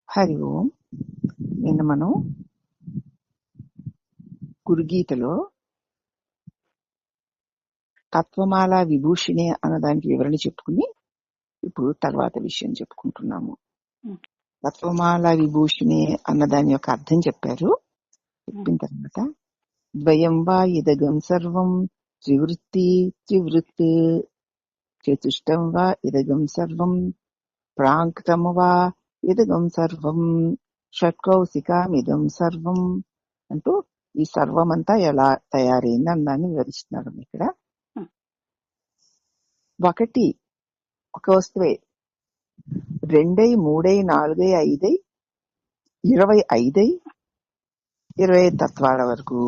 హరి ఓం. నిన్న మనం గురుగీతలో తత్వమాల విభూషిణి అన్నదానికి వివరణ చెప్పుకుని ఇప్పుడు తర్వాత విషయం చెప్పుకుంటున్నాము. తత్వమాల విభూషిణి అన్నదాని యొక్క అర్థం చెప్పారు. చెప్పిన తర్వాత ద్వయం వా ఇదగం సర్వం త్రివృత్తి త్రివృత్ చతుష్టం వా ఇదగం సర్వం ప్రాంక్తం వా ఇదగం సర్వం షట్కౌశికామిదం సర్వం అంటూ ఈ సర్వం అంతా ఎలా తయారైంది అన్నాన్ని వివరిస్తున్నారు. ఇక్కడ ఒకటి ఒక వస్తువే 2 3 4 5 25 25 తత్వాల వరకు,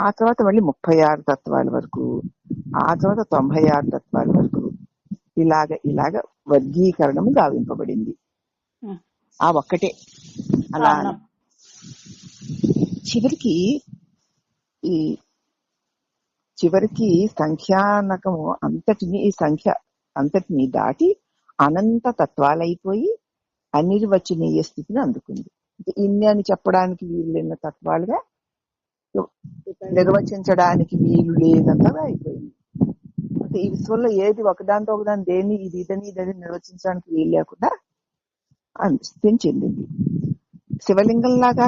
ఆ తర్వాత మళ్ళీ 36 తత్వాల వరకు, ఆ తర్వాత 96 తత్వాల వరకు ఇలాగ వర్గీకరణం గావింపబడింది. ఆ ఒక్కటే అలా చివరికి సంఖ్యానకము అంతటిని దాటి అనంత తత్వాలైపోయి అనిర్వచనీయ స్థితిని అందుకుంది. ఇన్ని అని చెప్పడానికి వీలు లేని తత్వాలుగా, నిర్వచించడానికి వీలు లేనంతగా అయిపోయింది. ఈ విశ్వంలో ఏది ఒకదాంతో ఒకదాని దేన్ని ఇదని నిర్వచించడానికి వీలు లేకుండా స్థితి చెందింది. శివలింగం లాగా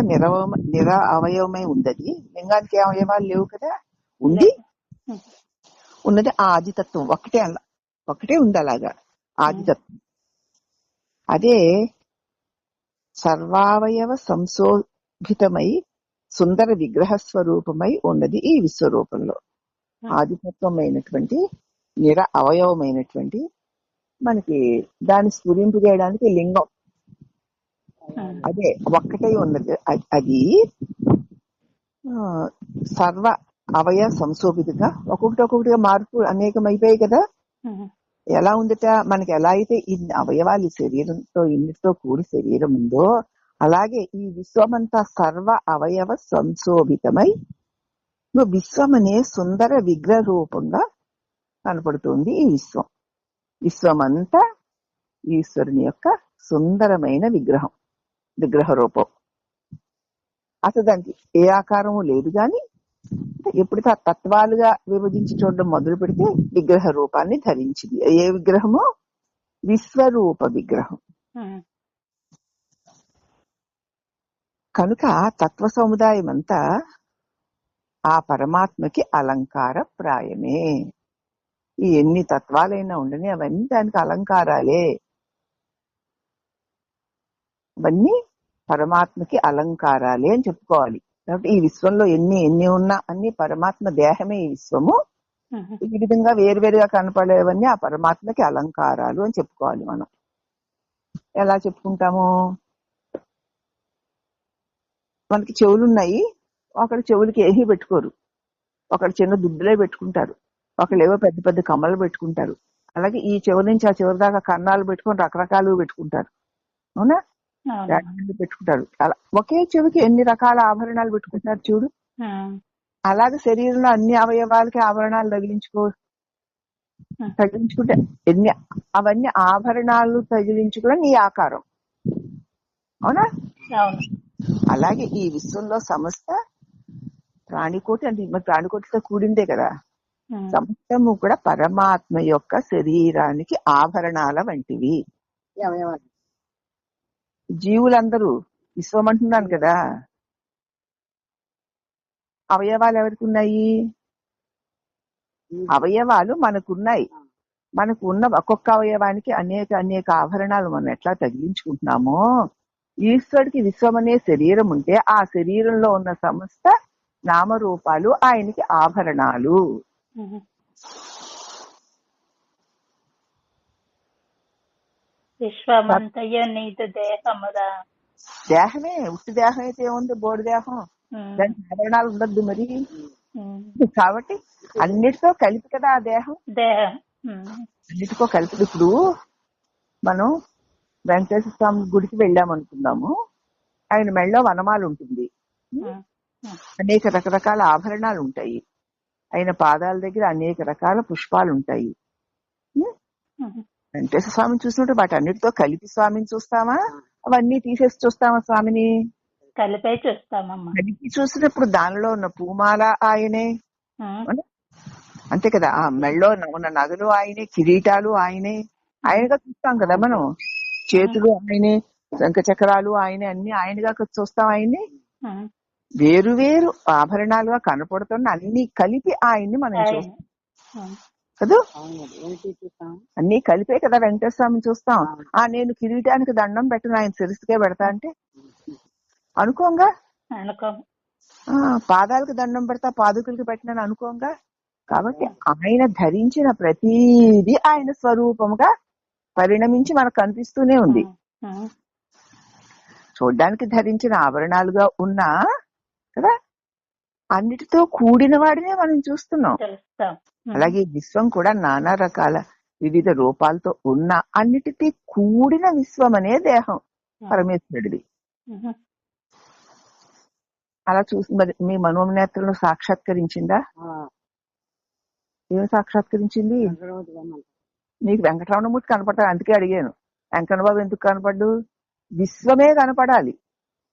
నిర అవయవమై ఉండదు. లింగానికి అవయవాలు లేవు కదా, ఉన్నది ఆదితత్వం ఒకటే ఉంది. అలాగా ఆదితత్వం అదే సర్వావయవ సంశోభితమై సుందర విగ్రహ స్వరూపమై ఉన్నది. ఈ విశ్వరూపంలో ఆదితత్వమైనటువంటి నిర అవయవమైనటువంటి మనకి దాన్ని స్ఫురింపు చేయడానికి లింగం అదే ఒక్కటే ఉన్నది. అది సర్వ అవయవ సంశోభితగా ఒక్కొక్కటిగా మార్పు అనేకమైపోయాయి కదా. ఎలా ఉందట, మనకి ఎలా అయితే ఇన్ని అవయవాలు శరీరంతో ఇన్నిటితో కూడి శరీరం ఉందో, అలాగే ఈ విశ్వమంతా సర్వ అవయవ సంశోభితమై విశ్వమనే సుందర విగ్రహ రూపంగా కనపడుతుంది. ఈ విశ్వమంతా ఈశ్వరుని యొక్క సుందరమైన విగ్రహ రూపం. అసలు దానికి ఏ ఆకారము లేదు, కానీ ఎప్పుడైతే ఆ తత్వాలుగా విభజించి చూడడం మొదలు పెడితే విగ్రహ రూపాన్ని ధరించింది. ఏ విగ్రహము? విశ్వరూప విగ్రహం. కనుక తత్వ సముదాయం అంతా ఆ పరమాత్మకి అలంకార ప్రాయమే. ఈ ఎన్ని తత్వాలైనా ఉండని అవన్నీ దానికి అలంకారాలే. అవన్నీ పరమాత్మకి అలంకారాలే అని చెప్పుకోవాలి. కాబట్టి ఈ విశ్వంలో ఎన్ని ఉన్నా అన్ని పరమాత్మ దేహమే ఈ విశ్వము. ఈ విధంగా వేరువేరుగా కనపడేవన్నీ ఆ పరమాత్మకి అలంకారాలు అని చెప్పుకోవాలి. మనం ఎలా చెప్పుకుంటాము? మనకి చెవులున్నాయి, ఒకళ్ళు చెవులకి ఏమీ పెట్టుకోరు, ఒకళ్ళు చిన్న దుద్దులే పెట్టుకుంటారు, ఒకళ్ళు ఏవో పెద్ద పెద్ద కమ్మలు పెట్టుకుంటారు. అలాగే ఈ చెవి నుంచి ఆ చివరి దాకా కన్నాలు పెట్టుకొని రకరకాలు పెట్టుకుంటారు. అవునా? పెట్టుకుంటారు. అలా ఒకే చెవికి ఎన్ని రకాల ఆభరణాలు పెట్టుకుంటారు చూడు. అలాగే శరీరంలో అన్ని అవయవాలకి ఆభరణాలు తగిలించుకుంటే అవన్నీ ఆభరణాలు తగిలించుకుని నీ ఆకారం. అవునా? అలాగే ఈ విశ్వంలో సమస్త ప్రాణికోటి అంటే మరి ప్రాణికోటితో కూడిందే కదా. సమస్తము కూడా పరమాత్మ యొక్క శరీరానికి ఆభరణాల వంటివి. జీవులందరూ విశ్వం అంటున్నాను కదా. అవయవాలు ఎవరికి ఉన్నాయి? అవయవాలు మనకున్నాయి. మనకు ఉన్న ఒక్కొక్క అవయవానికి అనేక ఆభరణాలు మనం ఎట్లా తగిలించుకుంటున్నామో, ఈశ్వరుడికి విశ్వం అనే శరీరం ఉంటే ఆ శరీరంలో ఉన్న సమస్త నామరూపాలు ఆయనకి ఆభరణాలు. దేహమే ఉట్టి దేహం అయితే ఏముంది, బోడి దేహం, దానికి ఆభరణాలు ఉండద్దు మరి. కాబట్టి అన్నిటితో కలిపి కదా ఆ దేహం. అన్నిటితో కలిపి. ఇప్పుడు మనం వెంకటేశ్వర స్వామి గుడికి వెళ్ళామనుకుందాము, ఆయన మెళ్ళలో వనమాలు ఉంటుంది, అనేక రకరకాల ఆభరణాలు ఉంటాయి, ఆయన పాదాల దగ్గర అనేక రకాల పుష్పాలు ఉంటాయి. వెంకటేశ్వర స్వామిని చూసినట్టు వాటి అన్నిటితో కలిపి స్వామిని చూస్తామా? అవన్నీ తీసేసి చూస్తామా స్వామిని? కలిపే చూస్తామమ్మా. కలిపి చూసినప్పుడు దానిలో ఉన్న పూమాల ఆయనే, అంతే కదా. ఆ మెళ్ళో ఉన్న నగలు ఆయనే, కిరీటాలు ఆయనే, ఆయనగా చూస్తాం కదా మనం. చేతులు ఆయనే, శంఖ చక్రాలు ఆయనే, అన్ని ఆయనగా చూస్తాం. ఆయన్ని వేరు వేరు ఆభరణాలుగా కనపడుతున్న అన్ని కలిపి ఆయన్ని మనం చూస్తాం కదా. అన్ని కలిపే కదా వెంకటేశ్వర స్వామిని చూస్తాం. నేను కిరీటానికి దండం పెట్టను, ఆయన శిరస్సుకే పెడతా అంటే అనుకోంగా. పాదాలకు దండం పెడతా, పాదుకులకి పెట్టినని అనుకోంగా. కాబట్టి ఆయన ధరించిన ప్రతిదీ ఆయన స్వరూపముగా పరిణమించి మనకు కనిపిస్తూనే ఉంది. చూడ్డానికి ధరించిన ఆభరణాలుగా ఉన్నా కదా, అన్నిటితో కూడిన వాడినే మనం చూస్తున్నాం. అలాగే విశ్వం కూడా నానా రకాల వివిధ రూపాలతో ఉన్న అన్నిటికీ కూడిన విశ్వం అనే దేహం పరమేశ్వరుడిది. అలా చూసి మరి మీ మనోనేత్రంలో సాక్షాత్కరించిందా? ఏమి సాక్షాత్కరించింది? నీకు వెంకటరమణమూర్తి కనపడతాడు, అందుకే అడిగాను. వెంకన్నబాబు ఎందుకు కనపడ్డు? విశ్వమే కనపడాలి.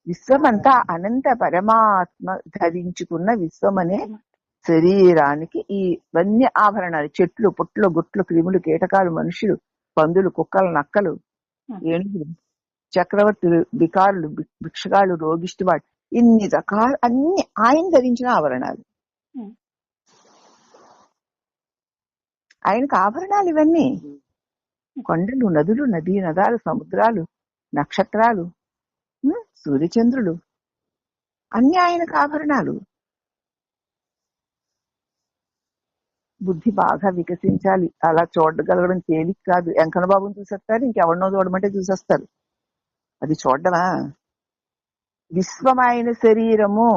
విశ్వం అంతా అనంత పరమాత్మ ధరించుకున్న విశ్వం అనే శరీరానికి ఇవన్నీ ఆభరణాలు. చెట్లు, పుట్లు, గుట్లు, క్రిములు, కీటకాలు, మనుషులు, పందులు, కుక్కలు, నక్కలు, ఏనుగులు, చక్రవర్తులు, బికారులు, భిక్షగాళ్ళు, రోగిష్టివాడు, ఇన్ని రకాలు అన్ని ఆయన ధరించిన ఆభరణాలు. ఆయనకు ఆభరణాలు ఇవన్నీ. కొండలు, నదులు, నదీ నదాలు, సముద్రాలు, నక్షత్రాలు, సూర్యచంద్రులు అన్ని ఆయనకు ఆభరణాలు. బుద్ధి బాగా వికసించాలి. అలా చూడగలగడం తేలిక కాదు. వెంకన్న బాబుని చూసేస్తారు, ఇంకెవరినో చూడమంటే చూసేస్తారు. అది చూడడమా? విశ్వం ఆయన శరీరము,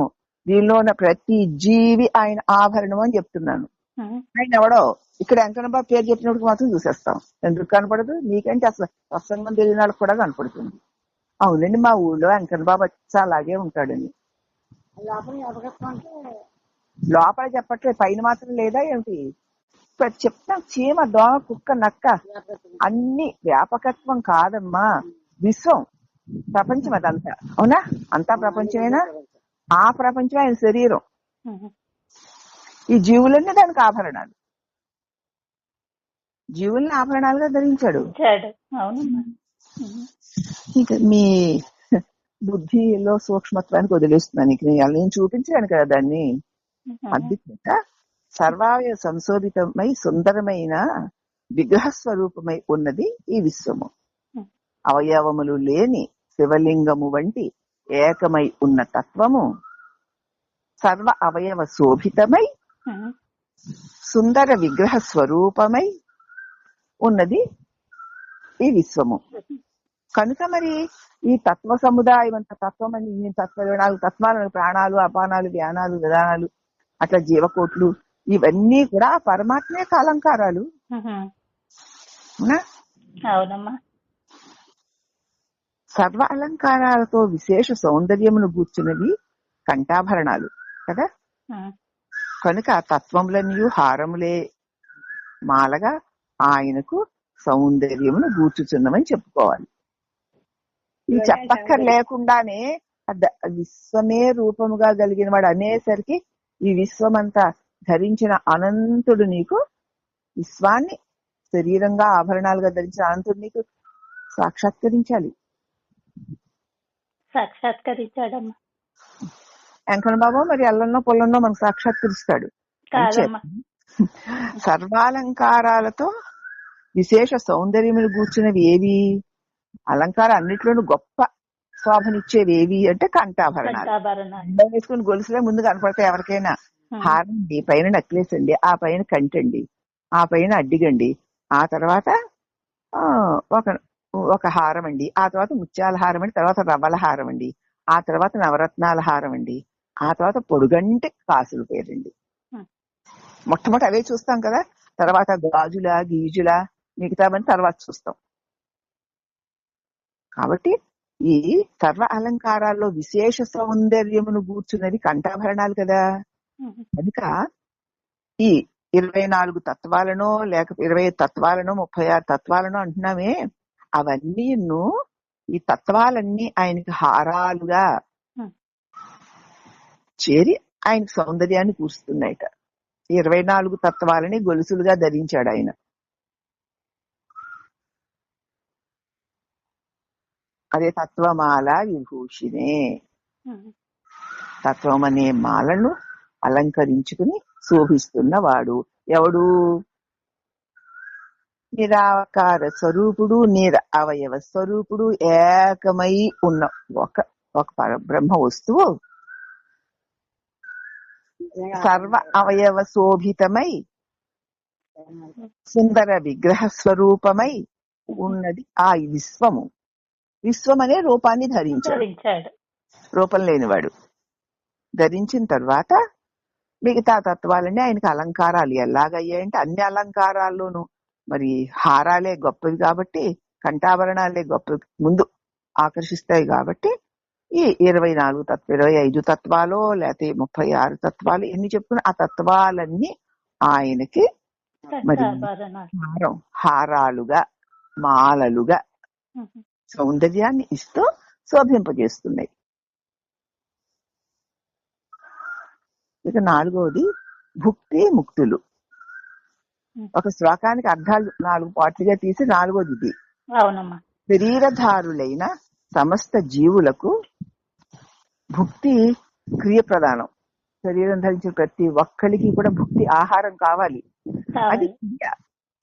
దీనిలో ఉన్న ప్రతి జీవి ఆయన ఆభరణం అని చెప్తున్నాను. ఆయన ఎవడో ఇక్కడ వెంకన్న బాబు పేరు చెప్పినప్పుడు మాత్రం చూసేస్తాం. ఎందుకు కనపడదు? నీకంటే అసలు ప్రసంగం తెలియని వాళ్ళకి కూడా కనపడుతుంది. అవునండి, మా ఊళ్ళో వెంకన్న బాబు వచ్చి అలాగే ఉంటాడని. లోపల చెప్పట్లేదు, పైన మాత్రం లేదా ఏమిటి? చెప్తాం. చీమ, దోమ, కుక్క, నక్క అన్ని వ్యాపకత్వం కాదమ్మా, విశ్వం, ప్రపంచం అదంతా. అవునా? అంతా ప్రపంచమేనా? ఆ ప్రపంచం ఆయన శరీరం. ఈ జీవులన్నీ దానికి ఆభరణాలు. జీవుల్ని ఆభరణాలుగా ధరించాడు. ఇంకా మీ బుద్ధిలో సూక్ష్మత్వానికి వదిలేస్తున్నాను. ఇక నేను చూపించాను కదా దాన్ని. అద్భుత సర్వావయవ సంశోధితమై సుందరమైన విగ్రహ స్వరూపమై ఉన్నది ఈ విశ్వము. అవయవములు లేని శివలింగము వంటి ఏకమై ఉన్న తత్వము సర్వ అవయవ శోభితమై సుందర విగ్రహ స్వరూపమై ఉన్నది ఈ విశ్వము. కనుక మరి ఈ తత్వ సముదాయం అంత తత్వం అని, తత్వ 4 తత్వాలు, ప్రాణాలు, అపానాలు, ధ్యానాలు, విధానాలు, అట్లా జీవకోట్లు, ఇవన్నీ కూడా పరమాత్మే అలంకారాలు. అవునమ్మా. సర్వ అలంకారాలతో విశేష సౌందర్యమును గూర్చున్నవి కంఠాభరణాలు కదా. కనుక తత్వములన్నీ హారములే మాలగా ఆయనకు సౌందర్యమును గూర్చుచున్నమని చెప్పుకోవాలి. ఈ చెప్పక్కర్ లేకుండానే విశ్వమే రూపముగా కలిగిన వాడు అనేసరికి ఈ విశ్వమంతా ధరించిన అనంతుడు నీకు, విశ్వాన్ని శరీరంగా ఆభరణాలుగా ధరించిన అనంతుడు నీకు సాక్షాత్కరించాలి. సాక్షాత్కరించాడమ్మా వెంకన్న బాబు. మరి అల్లంలో పొలంలో మనకు సాక్షాత్కరిస్తాడు. సర్వాలంకారాలతో విశేష సౌందర్యములు కూర్చున్నవి ఏవి? అలంకారం అన్నిట్లోనూ గొప్ప శోభనిచ్చేవి ఏవి అంటే కంఠాభరణాలు. వేసుకుని గొలుసులే ముందు కనపడతాయి ఎవరికైనా. హారం అండి, పైన నెక్లెస్ అండి, ఆ పైన కంటండి, ఆ పైన అడ్డిగండి, ఆ తర్వాత ఒక హారం అండి, ఆ తర్వాత ముత్యాల హారం అండి, తర్వాత రవ్వల హారం అండి, ఆ తర్వాత నవరత్నాల హారం అండి, ఆ తర్వాత పొడుగంటి కాసులు పేరండి. మొట్టమొదటి అవే చూస్తాం కదా. తర్వాత గాజుల, గీజుల, మిగతావన్నీ తర్వాత చూస్తాం. కాబట్టి ఈ సర్వ అలంకారాల్లో విశేష సౌందర్యమును గూర్చున్నది కంఠాభరణాలు కదా. కనుక ఈ 24 తత్వాలను, లేక 25 తత్వాలను, 36 తత్వాలను అంటున్నామే, అవన్నీ ఈ తత్వాలన్నీ ఆయనకి హారాలుగా చేరి ఆయనకు సౌందర్యాన్ని కూరుస్తున్నాయట. 24 తత్వాలని గొలుసులుగా ధరించాడు ఆయన. అదే తత్వమాల విభూషిణే. తత్వం అనే మాలను అలంకరించుకుని శోభిస్తున్నవాడు ఎవడు? నిరాకార స్వరూపుడు, అవయవ స్వరూపుడు, ఏకమై ఉన్న ఒక పరబ్రహ్మ వస్తువు సర్వ అవయవ శోభితమై సుందర విగ్రహ స్వరూపమై ఉన్నది ఆ విశ్వము. విశ్వం అనే రూపాన్ని ధరించాడు. రూపం లేనివాడు ధరించిన తర్వాత మిగతా తత్వాలన్నీ ఆయనకి అలంకారాలు. ఎలాగయ్యాయంటే అన్ని అలంకారాల్లోనూ మరి హారాలే గొప్పవి కాబట్టి, కంఠాభరణాలే గొప్పవి ముందు ఆకర్షిస్తాయి కాబట్టి ఈ 24 25 తత్వాలు లేకపోతే 36 తత్వాలు ఎన్ని చెప్పుకున్నా ఆ తత్వాలన్నీ ఆయనకి మరి హారాలుగా మాలలుగా సౌందర్యాన్ని ఇస్తూ శోభింపజేస్తున్నాయి. ఇక 4వది భుక్తి ముక్తులు. ఒక శ్లోకానికి అర్థాలు 4 పాటలుగా తీసి 4వది ఇది. శరీరధారులైన సమస్త జీవులకు భుక్తి క్రియ ప్రధానం. శరీరం ధరించిన ప్రతి ఒక్కరికి కూడా భుక్తి ఆహారం కావాలి. అది క్రియ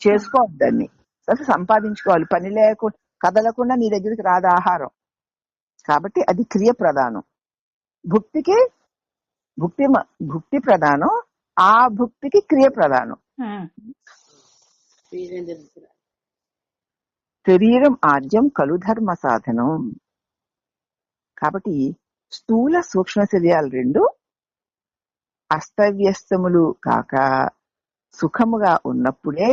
చేసుకోవాలి, దాన్ని సంపాదించుకోవాలి. పని లేకుండా కదలకుండా నీ దగ్గరికి రాదు ఆహారం. కాబట్టి అది క్రియ ప్రధానం. భుక్తి ప్రధానం, ఆ భుక్తికి క్రియ ప్రధానం. శరీరం ఆద్యం కలు ధర్మ సాధనం. కాబట్టి స్థూల సూక్ష్మ శరీరాలు రెండు అస్తవ్యస్తములు కాక సుఖముగా ఉన్నప్పుడే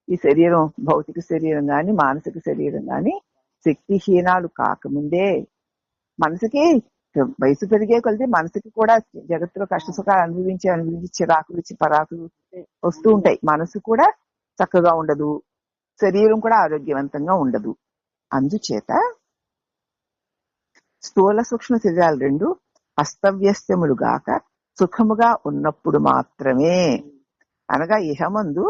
ఈ శరీరం, భౌతిక శరీరం గాని మానసిక శరీరం గాని శక్తిహీనాలు కాకముందే, మనసుకి వయసు పెరిగే కొలిది మనసుకి కూడా జగత్తులో కష్ట సుఖాలు అనుభవించి చిరాకులు పరాకులు వస్తూ ఉంటాయి. మనసు కూడా చక్కగా ఉండదు, శరీరం కూడా ఆరోగ్యవంతంగా ఉండదు. అందుచేత స్థూల సూక్ష్మ శరీరాలు రెండు అస్తవ్యస్తములు గాక సుఖముగా ఉన్నప్పుడు మాత్రమే, అనగా ఇహమందు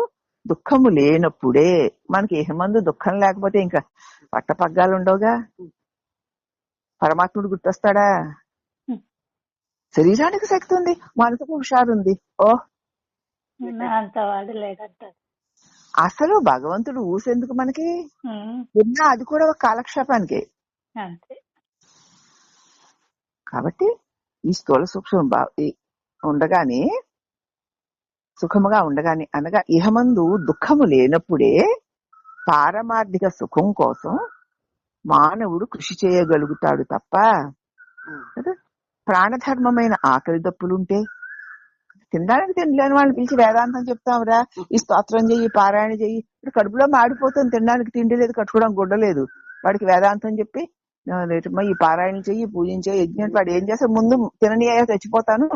దుఃఖము లేనప్పుడే. మనకి ఇహమందు దుఃఖం లేకపోతే ఇంకా పట్టపగ్గాలు ఉండవుగా, పరమాత్ముడు గుర్తొస్తాడా? శరీరానికి శక్తి ఉంది, మనసుకు హుషారు ఉంది. అసలు భగవంతుడు ఊసెందుకు మనకి ఉన్నా, అది కూడా ఒక కాలక్షేపానికి. కాబట్టి ఈ స్థూల సూక్ష్మం ఉండగానే, సుఖముగా ఉండగానే, అనగా ఇహమందు దుఃఖము లేనప్పుడే పారమార్థిక సుఖం కోసం మానవుడు కృషి చేయగలుగుతాడు తప్ప, ప్రాణధర్మమైన ఆకలి దప్పులుంటే తినడానికి తినలేని వాళ్ళని పిలిచి వేదాంతం చెప్తాంరా, ఈ స్తోత్రం చెయ్యి, పారాయణ చెయ్యి. ఇప్పుడు కడుపులో మాడిపోతుంది, తినడానికి తిండి లేదు, కట్టుకోవడానికి గుడ్డలేదు, వాడికి వేదాంతం చెప్పి ఈ పారాయణలు చెయ్యి, పూజించే యజ్ఞం, వాడు ఏం చేస్తే ముందు తినని చచ్చిపోతాను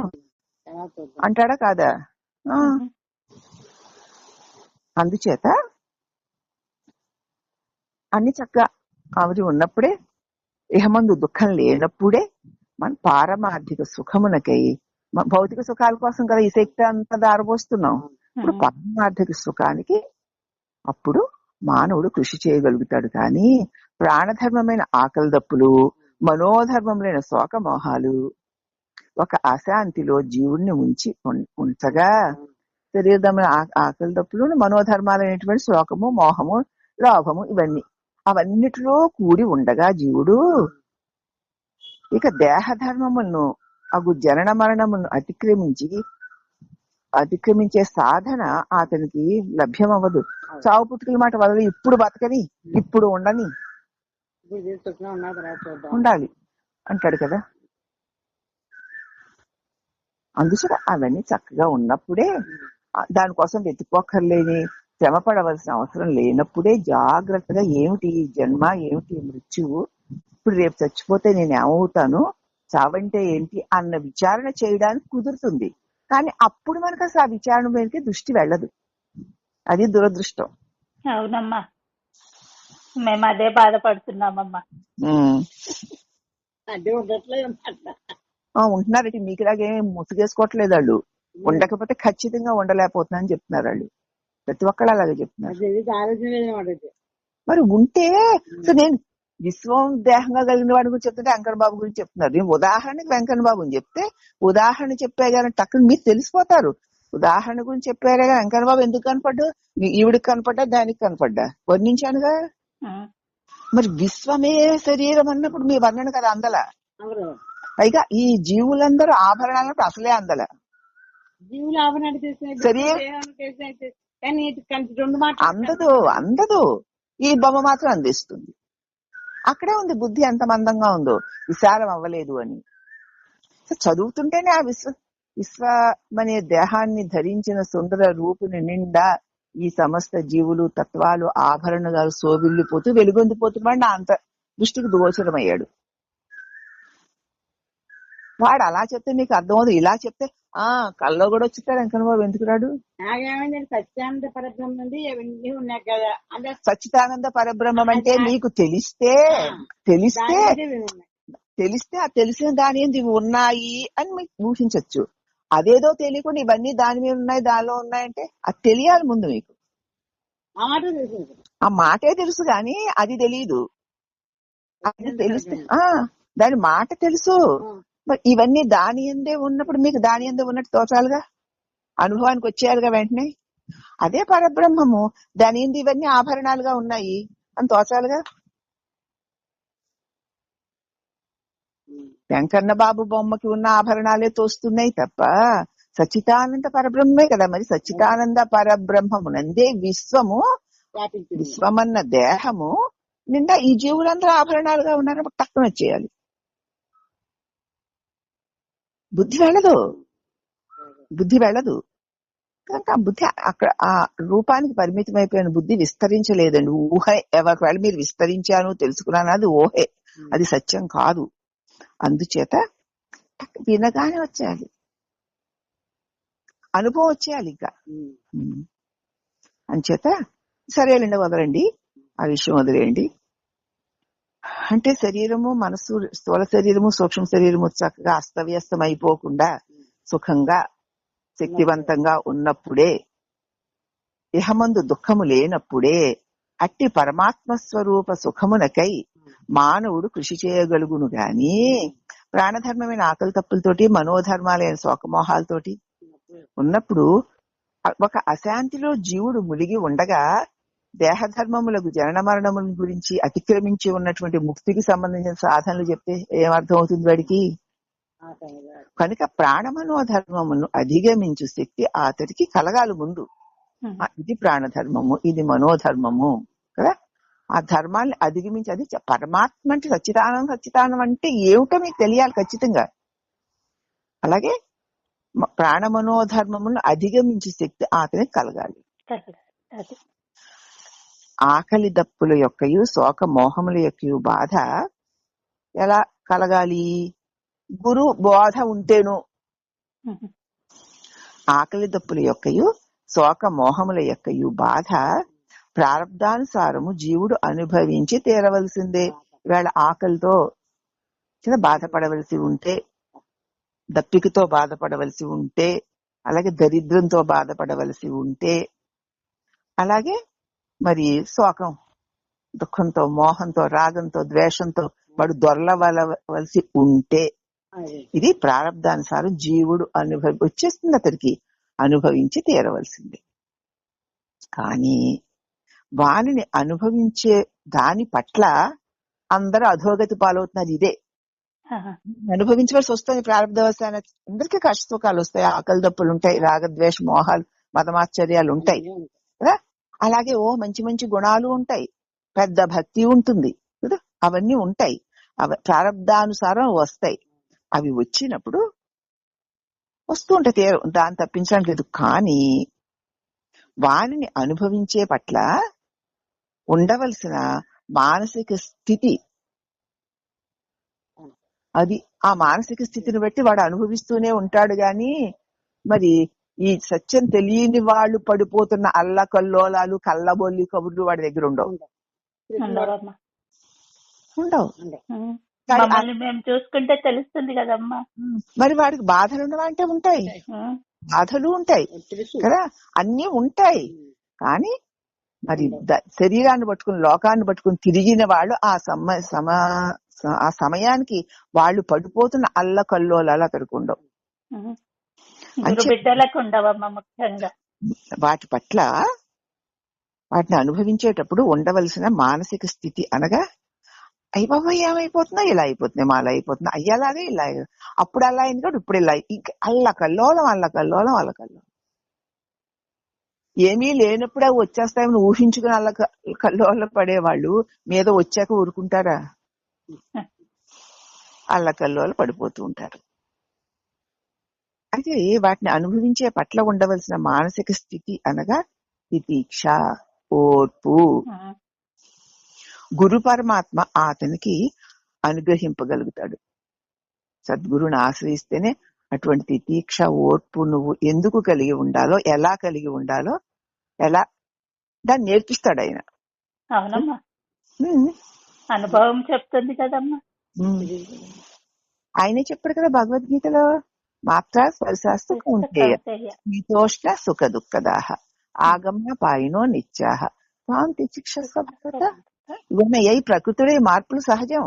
అంటాడా కాదా? అందుచేత అన్ని చక్కగా ఆవిడ ఉన్నప్పుడే, ఇహమందు దుఃఖం లేనప్పుడే మన పారమార్థిక సుఖమునకై, భౌతిక సుఖాల కోసం కదా ఈ శక్తి అంతా దారబోస్తున్నాం. ఇప్పుడు పారమార్థిక సుఖానికి అప్పుడు మానవుడు కృషి చేయగలుగుతాడు. కానీ ప్రాణధర్మమైన ఆకలి దప్పులు, మనోధర్మములైన శోకమోహాలు ఒక అశాంతిలో జీవుణ్ణి ఉంచగా, శరీరమైన ఆకలి దప్పులు, మనోధర్మాలైనటువంటి శోకము, మోహము, లోభము, అవన్నిటిలో కూడి ఉండగా జీవుడు ఇక దేహధర్మములను అగు జనన మరణములను అతిక్రమించే సాధన అతనికి లభ్యమవ్వదు. చావు పుట్టుకల మాట వల్ల ఇప్పుడు బతకని, ఇప్పుడు ఉండని, ఉండాలి అంటాడు కదా. అందుచేత అవన్నీ చక్కగా ఉన్నప్పుడే, దానికోసం వెతుక్కోక్కర్లేని, శ్రమ పడవలసిన అవసరం లేనప్పుడే జాగ్రత్తగా ఏమిటి జన్మ, ఏమిటి మృత్యువు, ఇప్పుడు రేపు చచ్చిపోతే నేను ఏమవుతాను, చావంటే ఏంటి అన్న విచారణ చేయడానికి కుదురుతుంది. కానీ అప్పుడు మనకు అసలు ఆ విచారణ మీదకి దృష్టి వెళ్ళదు. అది దురదృష్టం. అవునమ్మా. మేము అదే బాధపడుతున్నామమ్మా. ఉంటున్నారట మీకులాగేం ముసుగేసుకోవట్లేదు వాళ్ళు. ఉండకపోతే ఖచ్చితంగా ఉండలేకపోతున్నా అని చెప్తున్నారు వాళ్ళు. ప్రతి ఒక్కళ్ళు అలాగే చెప్తున్నారు. మరి ఉంటే నేను విశ్వం దేహంగా కలిగిన వాడి గురించి చెప్తుంటే వెంకన్న బాబు గురించి చెప్తున్నారు. నేను ఉదాహరణకి వెంకన్న బాబుని చెప్తే ఉదాహరణ చెప్పే కానీ టక్కుని మీరు తెలిసిపోతారు. ఉదాహరణ గురించి చెప్పారే కానీ వెంకన్న బాబు ఎందుకు కనపడ్డా, ఈవిడికి కనపడ్డా దానికి కనపడ్డా వర్ణించానుగా. మరి విశ్వమే శరీరం అన్నప్పుడు మీ వర్ణన కదా అందల. పైగా ఈ జీవులందరూ ఆభరణాలన్నప్పుడు అసలే అందల. అందదు ఈ బొమ్మ మాత్రం అందిస్తుంది. అక్కడే ఉంది బుద్ధి ఎంత మందంగా ఉందో, విశాలం అవ్వలేదు అని. చదువుతుంటేనే ఆ విశ్వమనే దేహాన్ని ధరించిన సుందర రూపుని నిండా ఈ సమస్త జీవులు తత్వాలు ఆభరణగా శోభిల్లిపోతూ వెలుగొందిపోతున్నాడు. నా అంత దృష్టికి గోచరమయ్యాడు. వాడు అలా చెప్తే నీకు అర్థమవుతుంది. ఇలా చెప్తే కల్లో కూడా వచ్చిస్తాడు వెంకన్న బాబు ఎందుకు రాడు. సచ్చిదానంద పరబ్రహ్మం ఉన్నాయి కదా. సచ్చిదానంద పరబ్రహ్మం అంటే నీకు తెలిస్తే ఆ తెలిసిన దాని ఏంది ఇవి ఉన్నాయి అని మీకు ఊహించచ్చు. అదేదో తెలియకుండా ఇవన్నీ దాని మీద ఉన్నాయి దానిలో ఉన్నాయంటే అది తెలియాలి ముందు మీకు. ఆ మాటే తెలుసు గాని అది తెలియదు. అది తెలిస్తే దాని మాట తెలుసు. మరి ఇవన్నీ దాని ఎందే ఉన్నప్పుడు మీకు దాని ఎందే ఉన్నట్టు తోచాలిగా, అనుభవానికి వచ్చేయాలిగా వెంటనే. అదే పరబ్రహ్మము దాని ఏంది ఇవన్నీ ఆభరణాలుగా ఉన్నాయి అని తోచాలిగా. వెంకన్న బాబు బొమ్మకి ఉన్న ఆభరణాలే తోస్తున్నాయి తప్ప సచ్చిదానంద పరబ్రహ్మే కదా. మరి సచ్చిదానంద పరబ్రహ్మమునందే విశ్వమన్న దేహము నిండా ఈ జీవులందరూ ఆభరణాలుగా ఉన్నారని తక్కువ చేయాలి. బుద్ధి వెళ్ళదు కనుక ఆ బుద్ధి అక్కడ ఆ రూపానికి పరిమితం అయిపోయిన బుద్ధి విస్తరించలేదండి. ఊహ. ఒకవేళ మీరు విస్తరించాను తెలుసుకున్నాను అది ఊహే, అది సత్యం కాదు. అందుచేత వినగానే వచ్చేయాలి, అనుభవం వచ్చేయాలి. ఇంకా అంచేత సరేలండి వదలండి, ఆ విషయం వదిలేయండి. అంటే శరీరము మనసు స్థూల శరీరము సూక్ష్మ శరీరము చక్కగా అస్తవ్యస్తం అయిపోకుండా సుఖంగా శక్తివంతంగా ఉన్నప్పుడే, ఇహమందు దుఃఖము లేనప్పుడే అట్టి పరమాత్మ స్వరూప సుఖమునకై మానవుడు కృషి చేయగలుగును గాని ప్రాణధర్మమైన ఆకలి తప్పులతోటి మనోధర్మాలైన శోకమోహాలతోటి ఉన్నప్పుడు ఒక అశాంతిలో జీవుడు మునిగి ఉండగా దేహధర్మములకు జనన మరణముల గురించి అతిక్రమించి ఉన్నటువంటి ముక్తికి సంబంధించిన సాధనలు చెప్తే ఏమర్థం అవుతుంది వాడికి. కనుక ప్రాణమనోధర్మమును అధిగమించు శక్తి అతడికి కలగాలి ముందు. ఇది ప్రాణధర్మము, ఇది మనోధర్మము కదా. ఆ ధర్మాన్ని అధిగమించి, అది పరమాత్మ అంటే సచ్చిదానం అంటే ఏమిటో మీకు తెలియాలి ఖచ్చితంగా. అలాగే ప్రాణమనోధర్మమును అధిగమించే శక్తి అతనికి కలగాలి. ఆకలి దప్పుల యొక్కయు శోక మోహముల యొక్కయు బాధ ఎలా కలగాలి? గురు బోధ ఉంటేను. ఆకలి దప్పుల యొక్కయు శోక మోహముల యొక్కయు బాధ ప్రారబ్ధానుసారము జీవుడు అనుభవించి తీరవలసిందే. ఇవాళ ఆకలితో బాధపడవలసి ఉంటే, దప్పికతో బాధపడవలసి ఉంటే, అలాగే దరిద్రంతో బాధపడవలసి ఉంటే, అలాగే మరి శోకం దుఃఖంతో మోహంతో రాగంతో ద్వేషంతో వాడు దొరలవలసి ఉంటే, ఇది ప్రారబ్ధానుసారం జీవుడు వచ్చేస్తుంది, అతడికి అనుభవించి తీరవలసిందే. కానీ వానిని అనుభవించే దాని పట్ల అందరూ అధోగతి పాలవుతున్నారు. ఇదే అనుభవించవలసి వస్తుంది. ప్రారంభవశాన అందరికీ కష్ట సుఖాలు వస్తాయి, ఆకలి దప్పులు ఉంటాయి, రాగద్వేష మోహాలు మతమాశ్చర్యాలు ఉంటాయి కదా. అలాగే మంచి మంచి గుణాలు ఉంటాయి, పెద్ద భక్తి ఉంటుంది కదా, అవన్నీ ఉంటాయి. అవి ప్రారంధానుసారం వస్తాయి. అవి వచ్చినప్పుడు వస్తూ ఉంటాయి, దాన్ని తప్పించడానికి లేదు. కానీ వానిని అనుభవించే పట్ల ఉండవలసిన మానసిక స్థితి, అది ఆ మానసిక స్థితిని బట్టి వాడు అనుభవిస్తూనే ఉంటాడు. గాని మరి ఈ సత్యం తెలియని వాళ్ళు పడిపోతున్న అల్లకల్లోలాలు కళ్ళబొల్లి కబుర్లు వాడి దగ్గర ఉండవు. ఉండవు. మమ్మల్ని మేము చూసుకుంటే తెలుస్తుంది కదమ్మా. మరి వాడికి బాధలు ఉన్నవా అంటే ఉంటాయి, బాధలు ఉంటాయి కదా, అన్ని ఉంటాయి. కానీ మరి శరీరాన్ని పట్టుకుని లోకాన్ని పట్టుకుని తిరిగిన వాళ్ళు ఆ సమయానికి వాళ్ళు పడిపోతున్న అల్లకల్లోలాలు అక్కడికి ఉండవు. వాటి పట్ల వాటిని అనుభవించేటప్పుడు ఉండవలసిన మానసిక స్థితి అనగా అయ్య బాబా ఏమైపోతుందో ఇలా అయిపోతున్నాయి, మాలా అయిపోతున్నా, అయ్యేలాగే ఇలా అప్పుడు అలా అయింది కూడా ఇప్పుడు ఇలా అల్లకల్లోలం. ఏమీ లేనప్పుడే వచ్చేస్తాయని ఊహించుకుని అల్లకల్లోలం పడేవాళ్ళు మీద వచ్చాక ఊరుకుంటారా? అల్లకల్లోలు పడిపోతూ ఉంటారు. అయితే వాటిని అనుభవించే పట్ల ఉండవలసిన మానసిక స్థితి అనగా తితీక్ష, ఓర్పు. గురు పరమాత్మ అతనికి అనుగ్రహింపగలుగుతాడు. సద్గురుని ఆశ్రయిస్తేనే అటువంటి తితీక్ష, ఓర్పు నువ్వు ఎందుకు కలిగి ఉండాలో, ఎలా కలిగి ఉండాలో, ఎలా దాన్ని నేర్పిస్తాడు ఆయన. అవునమ్మా, అనుభవం చెప్తుంది కదమ్మా. ఆయనే చెప్పాడు కదా భగవద్గీతలో, మాత్ర స్పర్శాస్తు కౌంతేయ శీతోష్ణ సుఖ దుఃఖదాహ ఆగమ్య పాయినో నిత్యాహ తాం తితిక్షస్వ భరత. ఇవన్నీ ప్రకృతిలో మార్పులు సహజం.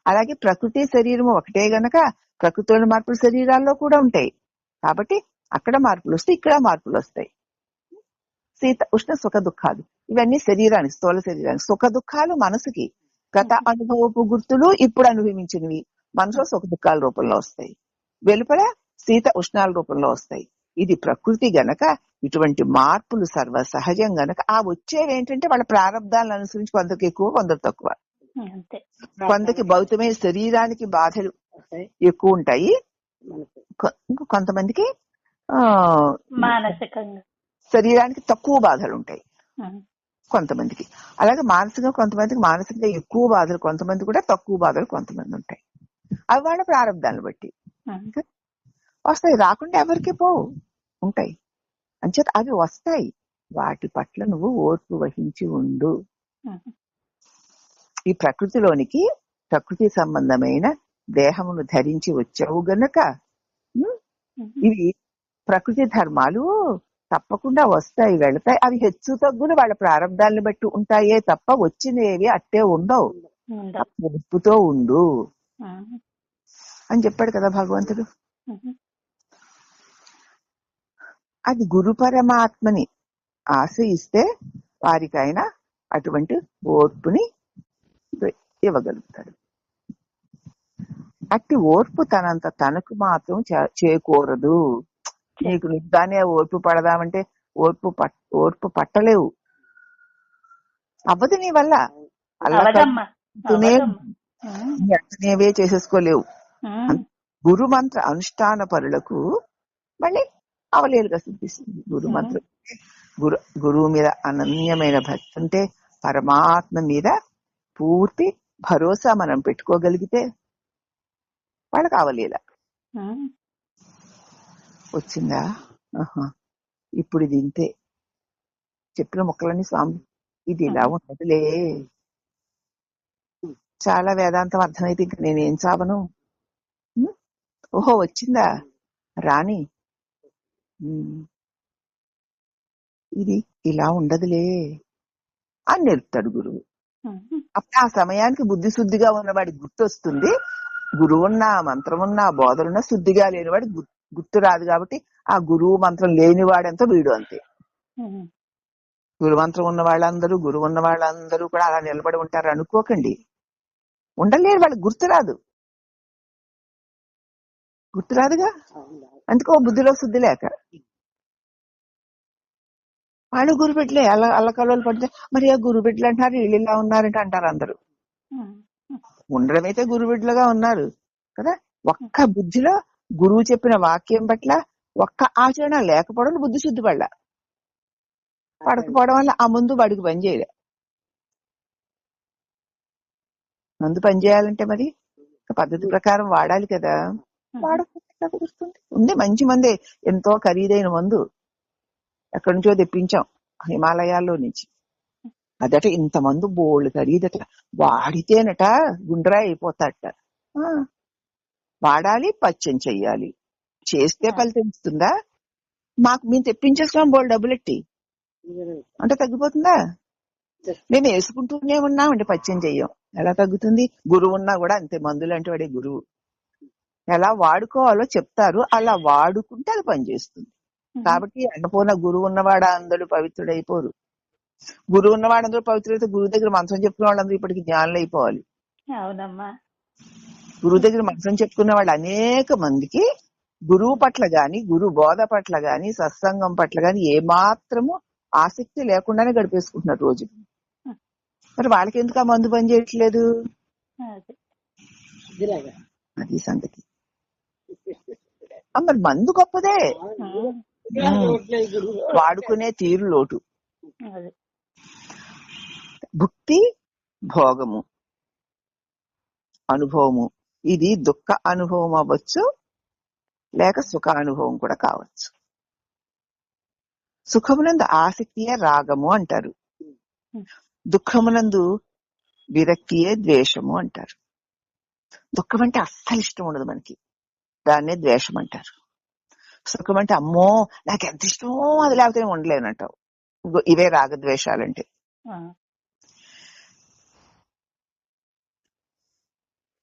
అలాగే ప్రకృతి శరీరం ఒకటే గనక ప్రకృతిలోని మార్పులు శరీరాల్లో కూడా ఉంటాయి. కాబట్టి అక్కడ మార్పులు వస్తాయి, ఇక్కడ మార్పులు వస్తాయి. శీత ఉష్ణ సుఖ దుఃఖాలు ఇవన్నీ శరీరానికి, స్థూల శరీరానికి. సుఖ దుఃఖాలు మనసుకి గత అనుభవపు గుర్తులు, ఇప్పుడు అనుభవించినవి మనసులో సుఖ దుఃఖాల రూపంలో వస్తాయి, వెలుపల శీత ఉష్ణాల రూపంలో వస్తాయి. ఇది ప్రకృతి గనక ఇటువంటి మార్పులు సర్వ సహజం గనక ఆ వచ్చేవి ఏంటంటే వాళ్ళ ప్రారంధాలను అనుసరించి కొందరికి ఎక్కువ, కొందరు తక్కువ. కొందరికి భౌతికమైన శరీరానికి బాధలు ఎక్కువ ఉంటాయి, కొంతమందికి మానసికంగా శరీరానికి తక్కువ బాధలు ఉంటాయి కొంతమందికి. అలాగే మానసికంగా కొంతమందికి మానసికంగా ఎక్కువ బాధలు, కొంతమంది కూడా తక్కువ బాధలు కొంతమంది ఉంటాయి. అవి వాళ్ళ ప్రారంధాలను బట్టి వస్తాయి, రాకుండా ఎవరికి పోవు, ఉంటాయి. అంచేత అవి వస్తాయి, వాటి పట్ల నువ్వు ఓర్పు వహించి ఉండు. ఈ ప్రకృతిలోనికి ప్రకృతి సంబంధమైన దేహమును ధరించి వచ్చావు గనక ఇవి ప్రకృతి ధర్మాలు తప్పకుండా వస్తాయి, వెళతాయి. అవి హెచ్చు తగ్గులు వాళ్ళ ప్రారంధాలను బట్టి ఉంటాయే తప్ప వచ్చినవి అట్టే ఉండవు. ఓర్పుతో ఉండు అని చెప్పాడు కదా భగవంతుడు. అది గురు పరమాత్మని ఆశ్రయిస్తే వారికైనా అటువంటి ఓర్పుని ఇవ్వగలుగుతాడు. అట్టి ఓర్పు తనంత తనకు మాత్రం చేకూరదు. నీకు నిజానే ఓర్పు పడదామంటే ఓర్పు పట్టలేవు, అవ్వదు నీ వల్ల. అలానేవే చేసేసుకోలేవు. గురు మంత్ర అనుష్ఠాన పరులకు మళ్ళీ అవలేలుగా సిద్ధిస్తుంది. గురు మంత్రం గురువు మీద అనన్యమైన భక్తి ఉంటే, పరమాత్మ మీద పూర్తి భరోసా మనం పెట్టుకోగలిగితే వాళ్ళకి అవలేల వచ్చిందా. ఇప్పుడు ఇది ఇంతే చెప్పిన మొక్కలన్నీ స్వామి ఇది ఇలా ఉండదులే, చాలా వేదాంతం అర్థమైతే ఇంక నేనేం చావను. ఓహో వచ్చిందా రాణి, ఇది ఇలా ఉండదులే అని నేర్పుతాడు గురువు. అప్పుడు ఆ సమయానికి బుద్ధి శుద్ధిగా ఉన్నవాడికి గుర్తొస్తుంది. గురువున్నా, మంత్రమున్నా, బోధలున్నా శుద్ధిగా లేనివాడికి గుర్తు రాదు. కాబట్టి ఆ గురువు మంత్రం లేనివాడంతా వీడు అంతే. గురు మంత్రం ఉన్న వాళ్ళందరూ, గురువు ఉన్న వాళ్ళందరూ కూడా అలా నిలబడి ఉంటారు అనుకోకండి. ఉండలేరు, వాళ్ళకి గుర్తురాదుగా. అందుకో బుద్ధిలో శుద్ధి లేక వాళ్ళు గురుబిడ్డలే. అల్లకల్లోలు పడితే మరి ఆ గురుబిడ్డలు అంటారు, వీళ్ళు ఇలా ఉన్నారంటే అంటారు అందరూ. ఉండడం అయితే గురుబిడ్డలుగా ఉన్నారు కదా. ఒక్క బుద్ధిలో గురువు చెప్పిన వాక్యం పట్ల ఒక్క ఆచరణ లేకపోవడం బుద్ధి శుద్ధి పడకపోవడం వల్ల ఆ ముందు వాడికి పని చేయలే. ముందు పని చేయాలంటే మరి పద్ధతి ప్రకారం వాడాలి కదా. వాడకపోతే కుదురుతుంది. ఉంది మంచి మందే, ఎంతో ఖరీదైన మందు ఎక్కడి నుంచో తెప్పించాం, హిమాలయాల్లో నుంచి. అదట ఇంతమంది బోళ్ళు ఖరీదట, వాడితేనట గుండ్రా అయిపోతాడట. వాడాలి, పచ్చం చెయ్యాలి, చేస్తే ఫలితం ఇస్తుందా? మేము తెప్పించేస్తాం బోళ్ళు డబ్బులెట్టి అంటే తగ్గిపోతుందా? మేము వేసుకుంటూనే ఉన్నామండి, పచ్చం చెయ్యం, ఎలా తగ్గుతుంది? గురువు ఉన్నా కూడా అంతే, మందులు అంటే వాడే గురువు. ఎలా వాడుకోవాలో చెప్తారు, అలా వాడుకుంటే అది పనిచేస్తుంది. కాబట్టి అన్నపూర్ణ గురువు ఉన్నవాడు అందరూ పవిత్రుడైపోరు. గురువు ఉన్నవాడు అందరూ పవిత్రుడైతే గురువు దగ్గర మంత్రం చెప్పుకున్న వాళ్ళందరూ ఇప్పటికి జ్ఞానులు అయిపోవాలి. అవునమ్మా. గురువు దగ్గర మంత్రం చెప్పుకున్న వాళ్ళు అనేక మందికి గురువు పట్ల గాని, గురు బోధ పట్ల గాని, సత్సంగం పట్ల గాని ఏమాత్రము ఆసక్తి లేకుండానే గడిపేసుకుంటున్నారు రోజు. మరి వాళ్ళకి ఎందుకు ఆ మందు పని చేయట్లేదు? అది సంగతి. మరి మందు గొప్పదే, వాడుకునే తీరు లోటు. భుక్తి భోగము, అనుభవము. ఇది దుఃఖ అనుభవం అవ్వచ్చు, లేక సుఖ అనుభవం కూడా కావచ్చు. సుఖమునందు ఆసక్తియే రాగము అంటారు, దుఃఖమునందు విరక్తియే ద్వేషము అంటారు. దుఃఖం అంటే అస్సలు ఇష్టం ఉండదు మనకి, దాన్నే ద్వేషం అంటారు. సుఖం అంటే అమ్మో నాకు ఎంత ఇష్టమో అది లేకపోతే ఉండలేనంటావు. ఇవే రాగద్వేషాలంటే.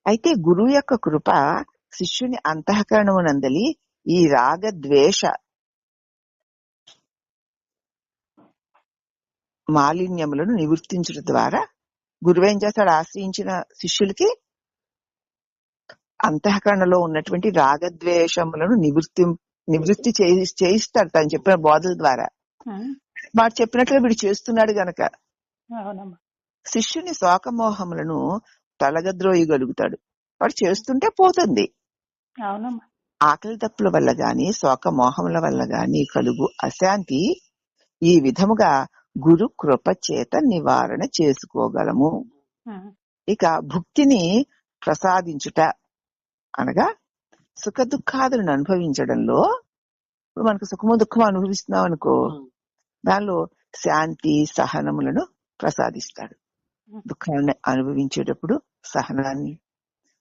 అయితే గురువు యొక్క కృప శిష్యుని అంతఃకరణమునందలి ఈ రాగద్వేష మాలిన్యములను నివర్తించడం ద్వారా గురువేం చేస్తాడు? ఆశ్రయించిన శిష్యులకి అంతఃకరణలో ఉన్నటువంటి రాగద్వేషములను నివృత్తి చేయిస్తాడు తను చెప్పిన బోధల ద్వారా. వాడు చెప్పినట్లుగా వీడు చేస్తున్నాడు గనక శిష్యుని శోకమోహములను తొలగద్రోయగలుగుతాడు. వాడు చేస్తుంటే పోతుంది. ఆకలి తప్పుల వల్ల గాని, శోకమోహముల వల్ల గాని కలుగు అశాంతి ఈ విధముగా గురు కృప చేత నివారణ చేసుకోగలము. ఇక భుక్తిని ప్రసాదించుట అనగా సుఖ దుఃఖాదులను అనుభవించడంలో, ఇప్పుడు మనకు సుఖము దుఃఖము అనుభవిస్తున్నాం అనుకో, దానిలో శాంతి సహనములను ప్రసాదిస్తాడు. దుఃఖాలను అనుభవించేటప్పుడు సహనాన్ని,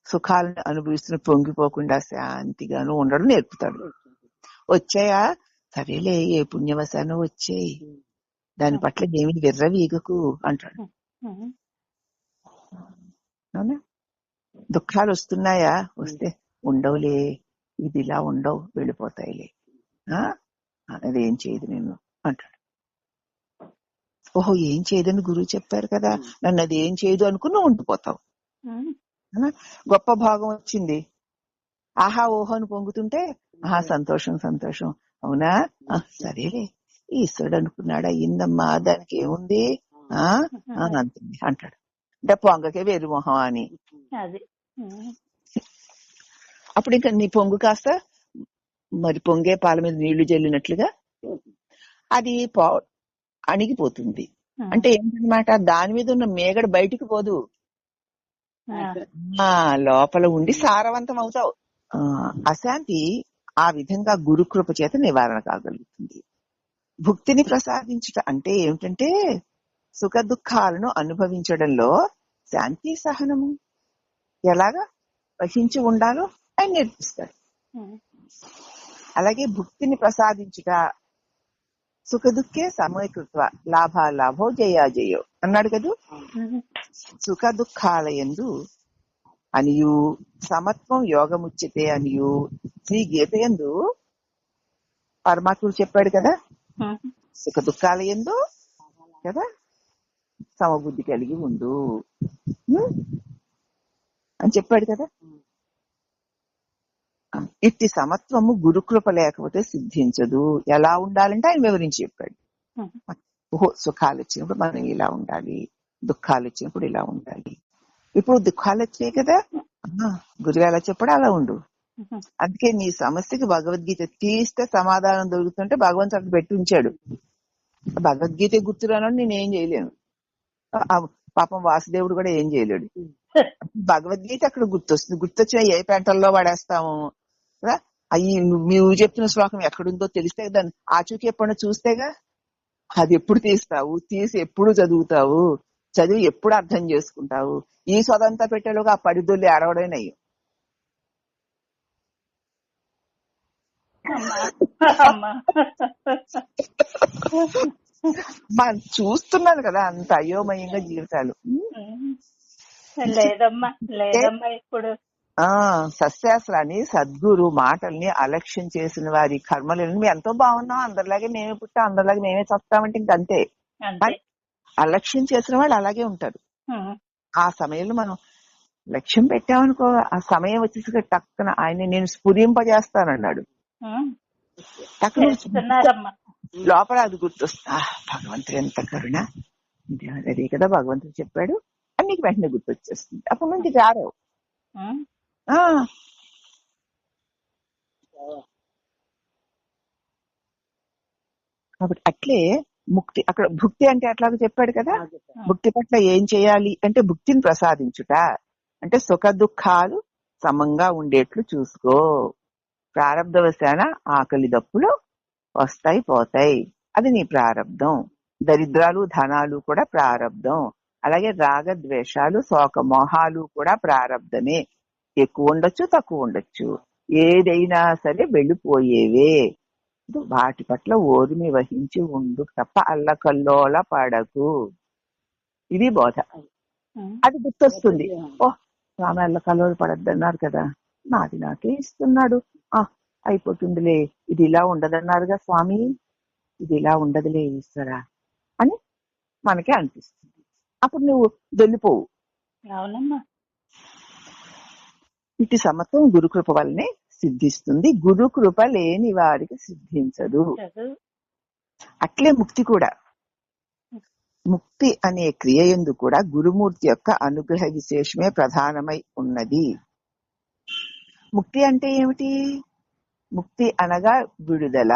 సుఖాలను అనుభవిస్తున్న పొంగిపోకుండా శాంతిగాను ఉండడం నేర్పుతాడు. వచ్చాయా సరేలే, ఏ పుణ్యవశానో వచ్చాయి, దాని పట్ల ఏమి విర్రవీగకు అంటాడు. అవునా? దుఃఖాలు వస్తున్నాయా, వస్తే ఉండవులే, ఇది ఇలా ఉండవు, వెళ్ళిపోతాయిలే, అదేం చేయదు నేను అంటాడు. ఓహో ఏం చేయదని గురువు చెప్పారు కదా, నన్ను అది ఏం చేయదు అనుకుని ఉండిపోతావు. గొప్ప భాగం వచ్చింది, ఆహా ఓహో అని పొంగుతుంటే ఆహా సంతోషం సంతోషం, అవునా సరేలే ఈశ్వరుడు అనుకున్నాడు, అయ్యిందమ్మా, దానికి ఏముంది అంటుంది అంటాడు. అంటే పొంగకే వేరు మొహం అని. అప్పుడు ఇంకా నీ పొంగు కాస్త మరి పొంగే పాల మీద నీళ్లు జల్లినట్లుగా అది అణిగిపోతుంది. అంటే ఏంటన్నమాట, దాని మీద ఉన్న మేగడ బయటికి పోదు, లోపల ఉండి సారవంతం అవుతావు. అశాంతి ఆ విధంగా గురుకృప చేత నివారణ కాగలుగుతుంది. భుక్తిని ప్రసాదించుట అంటే ఏమిటంటే సుఖ దుఃఖాలను అనుభవించడంలో శాంతి సహనము ఎలాగా వహించి ఉండాలో ఆయన నేర్పిస్తాడు. అలాగే భుక్తిని ప్రసాదించుట సుఖ దుఃఖే సమయకృత్వ లాభాలాభో జయాజయో అన్నాడు కదూ. సుఖ దుఃఖాలయందు అనియు సమత్వం యోగముచ్యతే అనియు శ్రీ గీతయందు పరమాత్ముడు చెప్పాడు కదా, సుఖ దుఃఖాలయందు కదా సమబుద్ధి కలిగి ఉండు అని చెప్పాడు కదా. ఇట్టి సమత్వము గురుకృప లేకపోతే సిద్ధించదు. ఎలా ఉండాలంటే ఆయన వివరించి చెప్పాడు. ఓహో సుఖాలు వచ్చినప్పుడు మనం ఇలా ఉండాలి, దుఃఖాలు వచ్చినప్పుడు ఇలా ఉండాలి. ఇప్పుడు దుఃఖాలు వచ్చాయి కదా, గురువు ఎలా చెప్పాడు అలా ఉండు. అందుకే నీ సమస్యకి భగవద్గీత తీస్తే సమాధానం దొరుకుతుంటే భగవంతుడు అక్కడ పెట్టి ఉంచాడు. భగవద్గీత గుర్తురానని నేనేం చేయలేను, పాపం వాసుదేవుడు కూడా ఏం చేయలేడు. భగవద్గీత అక్కడ గుర్తొస్తుంది. గుర్తొచ్చిన ఏ పెంటల్లో పడేస్తాము అయ్యి. నువ్వు చెప్తున్న శ్లోకం ఎక్కడుందో తెలిస్తే దాన్ని ఆచూకీ ఎప్పుడన్నా చూస్తేగా అది ఎప్పుడు తీస్తావు, తీసి ఎప్పుడు చదువుతావు, చదివి ఎప్పుడు అర్థం చేసుకుంటావు? ఈ సొదంతా పెట్టేలోగా ఆ పడిదొల్లి అరవడైనయ్యి. మనం చూస్తున్నాను కదా అంత అయోమయంగా జీవితాలు. లేదమ్మా లేదమ్మా ఇప్పుడు సస్యాస్త్రాన్ని, సద్గురు మాటల్ని అలక్ష్యం చేసిన వారి కర్మలను మేము ఎంతో బాగున్నాం, అందరిలాగే మేమే పుట్టా, అందరిలాగే మేమే చస్తామంటే ఇంకంతే. అలక్ష్యం చేసిన వాళ్ళు అలాగే ఉంటారు. ఆ సమయంలో మనం లక్ష్యం పెట్టామనుకో, ఆ సమయం వచ్చేసి టక్కున ఆయన నేను స్ఫురింపజేస్తానన్నాడు. లోపల అది గుర్తొస్తా, భగవంతుడు ఎంత కరుణ, అదే కదా భగవంతుడు చెప్పాడు అని నీకు వెంటనే గుర్తొచ్చేస్తుంది. అప్పుడు నుంచి రారవు. కాబట్టి అట్లే ముక్తి, అక్కడ భుక్తి అంటే అట్లాగే చెప్పాడు కదా. భుక్తి పట్ల ఏం చేయాలి అంటే భుక్తిని ప్రసాదించుట అంటే సుఖ దుఃఖాలు సమంగా ఉండేట్లు చూసుకో. ప్రారంధవశాన ఆకలి దప్పులు వస్తాయి పోతాయి, అది నీ ప్రారంధం. దరిద్రాలు ధనాలు కూడా ప్రారంధం. అలాగే రాగద్వేషాలు శోకమోహాలు కూడా ప్రారంధమే. ఎక్కువ ఉండొచ్చు, తక్కువ ఉండొచ్చు, ఏదైనా సరే వెళ్ళిపోయేవే. వాటి పట్ల ఓర్మి వహించి ఉండు తప్ప అల్లకల్లోల పడకు. ఇది బోధ. అది గుర్తొస్తుంది. ఓహ్, స్వామి అల్లకల్లోల పడద్దన్నారు కదా, నాది నాకే ఇస్తున్నాడు, అయిపోతుందిలే, ఇది ఇలా ఉండదన్నారుగా స్వామి, ఇది ఇలా ఉండదులే ఈశ్వరా అని మనకే అనిపిస్తుంది. అప్పుడు నువ్వు వెళ్ళిపోవు. ఇటు సమత్వం గురుకృప వల్లనే సిద్ధిస్తుంది, గురుకృప లేని వారికి సిద్ధించదు. అట్లే ముక్తి కూడా. ముక్తి అనే క్రియ యందు కూడా గురుమూర్తి యొక్క అనుగ్రహ విశేషమే ప్రధానమై ఉన్నది. ముక్తి అంటే ఏమిటి? ముక్తి అనగా విడుదల.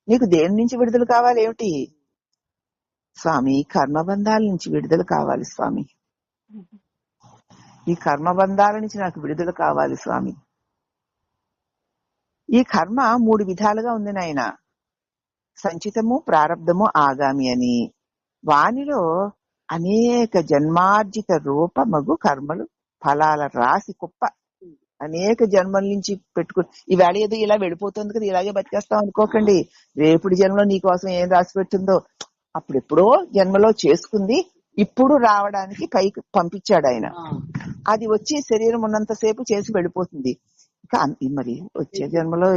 నీకు దేని నుంచి విడుదల కావాలి? ఏమిటి స్వామి? కర్మబంధాల నుంచి విడుదల కావాలి స్వామి. ఈ కర్మబంధాల నుంచి నాకు విడుదల కావాలి స్వామి. ఈ కర్మ 3 విధాలుగా ఉంది నాయన. సంచితము, ప్రారబ్ధము, ఆగామి అని. వానిలో అనేక జన్మార్జిత రూపమగు కర్మలు ఫలాల రాసి కుప్ప. అనేక జన్మల నుంచి పెట్టుకుని ఈవేళ ఏదో ఇలా వెళ్ళిపోతుంది కదా, ఇలాగే బతికేస్తాం అనుకోకండి. రేపుడి జన్మలో నీకోసం ఏం రాసి పెట్టిందో అప్పుడెప్పుడో జన్మలో చేసుకుంది, ఇప్పుడు రావడానికి పైకి పంపించాడు ఆయన. అది వచ్చి శరీరం ఉన్నంతసేపు చేసి వెళ్ళిపోతుంది. ఇంకా మరి వచ్చే జన్మలో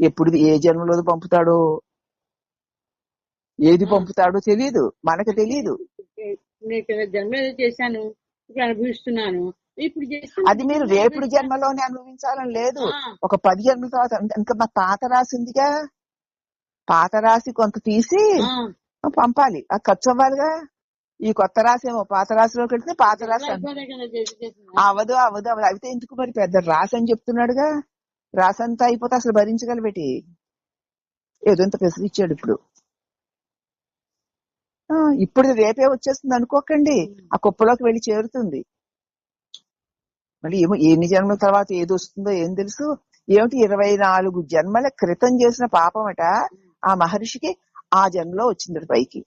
ఎప్పుడు ఏ జన్మలో పంపుతాడో, ఏది పంపుతాడో తెలియదు, మనకు తెలియదు. చేశాను, అనుభవిస్తున్నాను. అది మీరు రేపుడు జన్మలోనే అనుభవించాలని లేదు, ఒక 10 జన్మల తర్వాత. ఇంకా మా పాత రాసి ఉందిగా, పాత రాసి కొంత తీసి పంపాలి, అది ఖర్చు అవ్వాలిగా. ఈ కొత్త రాసి ఏమో పాత రాశిలోకి వెళ్తే పాత రాశి అవదు అవదు అవదు అయితే ఎందుకు మరి పెద్ద రాసి అని చెప్తున్నాడుగా. రాసి అంతా అయిపోతే అసలు భరించగలబెట్టి ఏదో ఇంత పెసరిచ్చాడు. ఇప్పుడు రేపే వచ్చేస్తుంది అనుకోకండి, ఆ కుప్పలోకి వెళ్ళి చేరుతుంది. మళ్ళీ ఏమో ఎన్ని జన్మల తర్వాత ఏది వస్తుందో ఏం తెలుసు. ఏమిటి 24 జన్మల క్రితం చేసిన పాపం అట ఆ మహర్షికి ఆ జన్మలో వచ్చింది పైకి.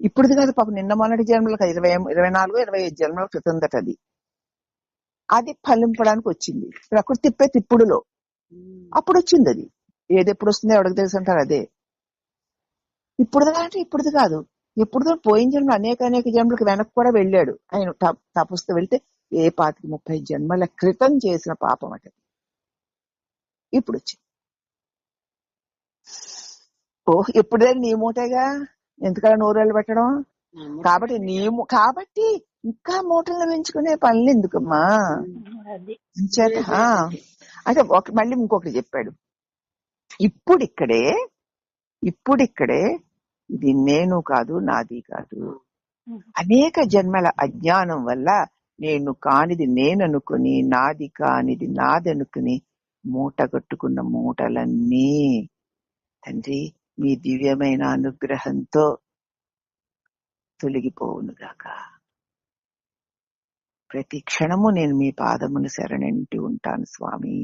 ఇప్పుడుది కాదు పాపం, నిన్న మొన్నటి జన్మలకు 24-25 జన్మల క్రితం దట అది. అది ఫలింపడానికి వచ్చింది ప్రకృతి తిప్పే తిప్పుడులో. అప్పుడు వచ్చింది అది. ఏది ఎప్పుడు వస్తుందో ఎవరికి తెలుసు అంటారు. అదే ఇప్పుడు అంటే ఇప్పుడుది కాదు, ఎప్పుడుదో పోయిన జన్మ అనేక జన్మలకు వెనక్కి కూడా వెళ్ళాడు ఆయన. తపస్సు వెళ్తే 25-30 జన్మల క్రితం చేసిన పాపం అట ఇప్పుడు వచ్చింది. ఓహ్, ఎప్పుడే నీ మూటేగా, ఎందుకలా నోరేళ్ళు పెట్టడం? కాబట్టి ఇంకా మూటలను పెంచుకునే పనులు ఎందుకమ్మా? అంటే మళ్ళీ ఇంకొకటి చెప్పాడు. ఇప్పుడిక్కడే ఇది నేను కాదు, నాది కాదు. అనేక జన్మల అజ్ఞానం వల్ల నేను కానిది నేననుకుని, నాది కానిది నాదనుకుని మూటగట్టుకున్న మూటలన్నీ తండ్రి మీ దివ్యమైన అనుగ్రహంతో తొలగిపోవునుగాక. ప్రతి క్షణము నేను మీ పాదమును శరణంటి ఉంటాను స్వామి.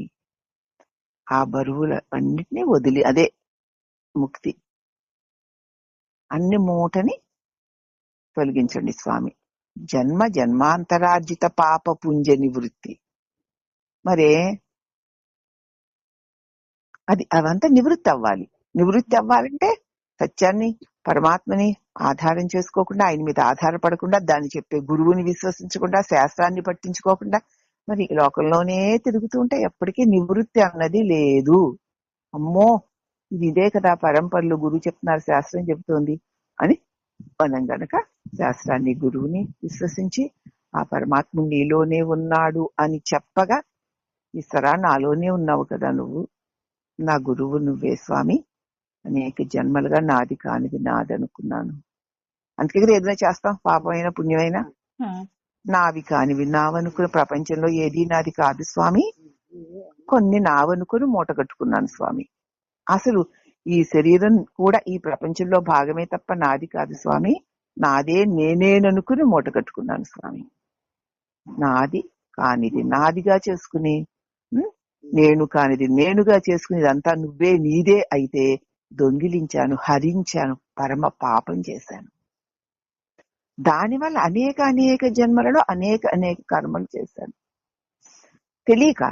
ఆ బరువుల అన్నిటినీ వదిలి, అదే ముక్తి, అన్ని మూటని తొలగించండి స్వామి. జన్మ జన్మాంతరార్జిత పాప పుంజ నివృత్తి. మరే అది అవంతా నివృత్తి అవ్వాలి. నివృత్తి అవ్వాలంటే సత్యాన్ని, పరమాత్మని ఆధారం చేసుకోకుండా, ఆయన మీద ఆధారపడకుండా, దాన్ని చెప్పే గురువుని విశ్వసించకుండా, శాస్త్రాన్ని పట్టించుకోకుండా మరి లోకంలోనే తిరుగుతూ ఉంటే ఎప్పటికీ నివృత్తి అన్నది లేదు. అమ్మో ఇది ఇదే కదా పరంపరలు, గురువు చెప్తున్నారు, శాస్త్రం చెబుతోంది అని మనం గనక శాస్త్రాన్ని, గురువుని విశ్వసించి ఆ పరమాత్మ నీలోనే ఉన్నాడు అని చెప్పగా, ఈశ్వరా నాలోనే ఉన్నావు కదా నువ్వు, నా గురువు నువ్వే స్వామి, అనేక జన్మలుగా నాది కానిది నాదనుకున్నాను. అందుకే కదా ఏదైనా చేస్తాం, పాపమైన పుణ్యమైనా. నావి కానివి నావనుకుని ప్రపంచంలో ఏది నాది కాదు స్వామి, కొన్ని నావనుకుని మూట కట్టుకున్నాను స్వామి. అసలు ఈ శరీరం కూడా ఈ ప్రపంచంలో భాగమే తప్ప నాది కాదు స్వామి, నాదే నేనేననుకుని మూట కట్టుకున్నాను స్వామి. నాది కానిది నాదిగా చేసుకుని, నేను కానిది నేనుగా చేసుకుని, ఇదంతా నువ్వే నీదే అయితే దొంగిలించాను, హరించాను, పరమ పాపం చేశాను. దానివల్ల అనేక జన్మలలో అనేక కర్మలు చేశాను. తెలియక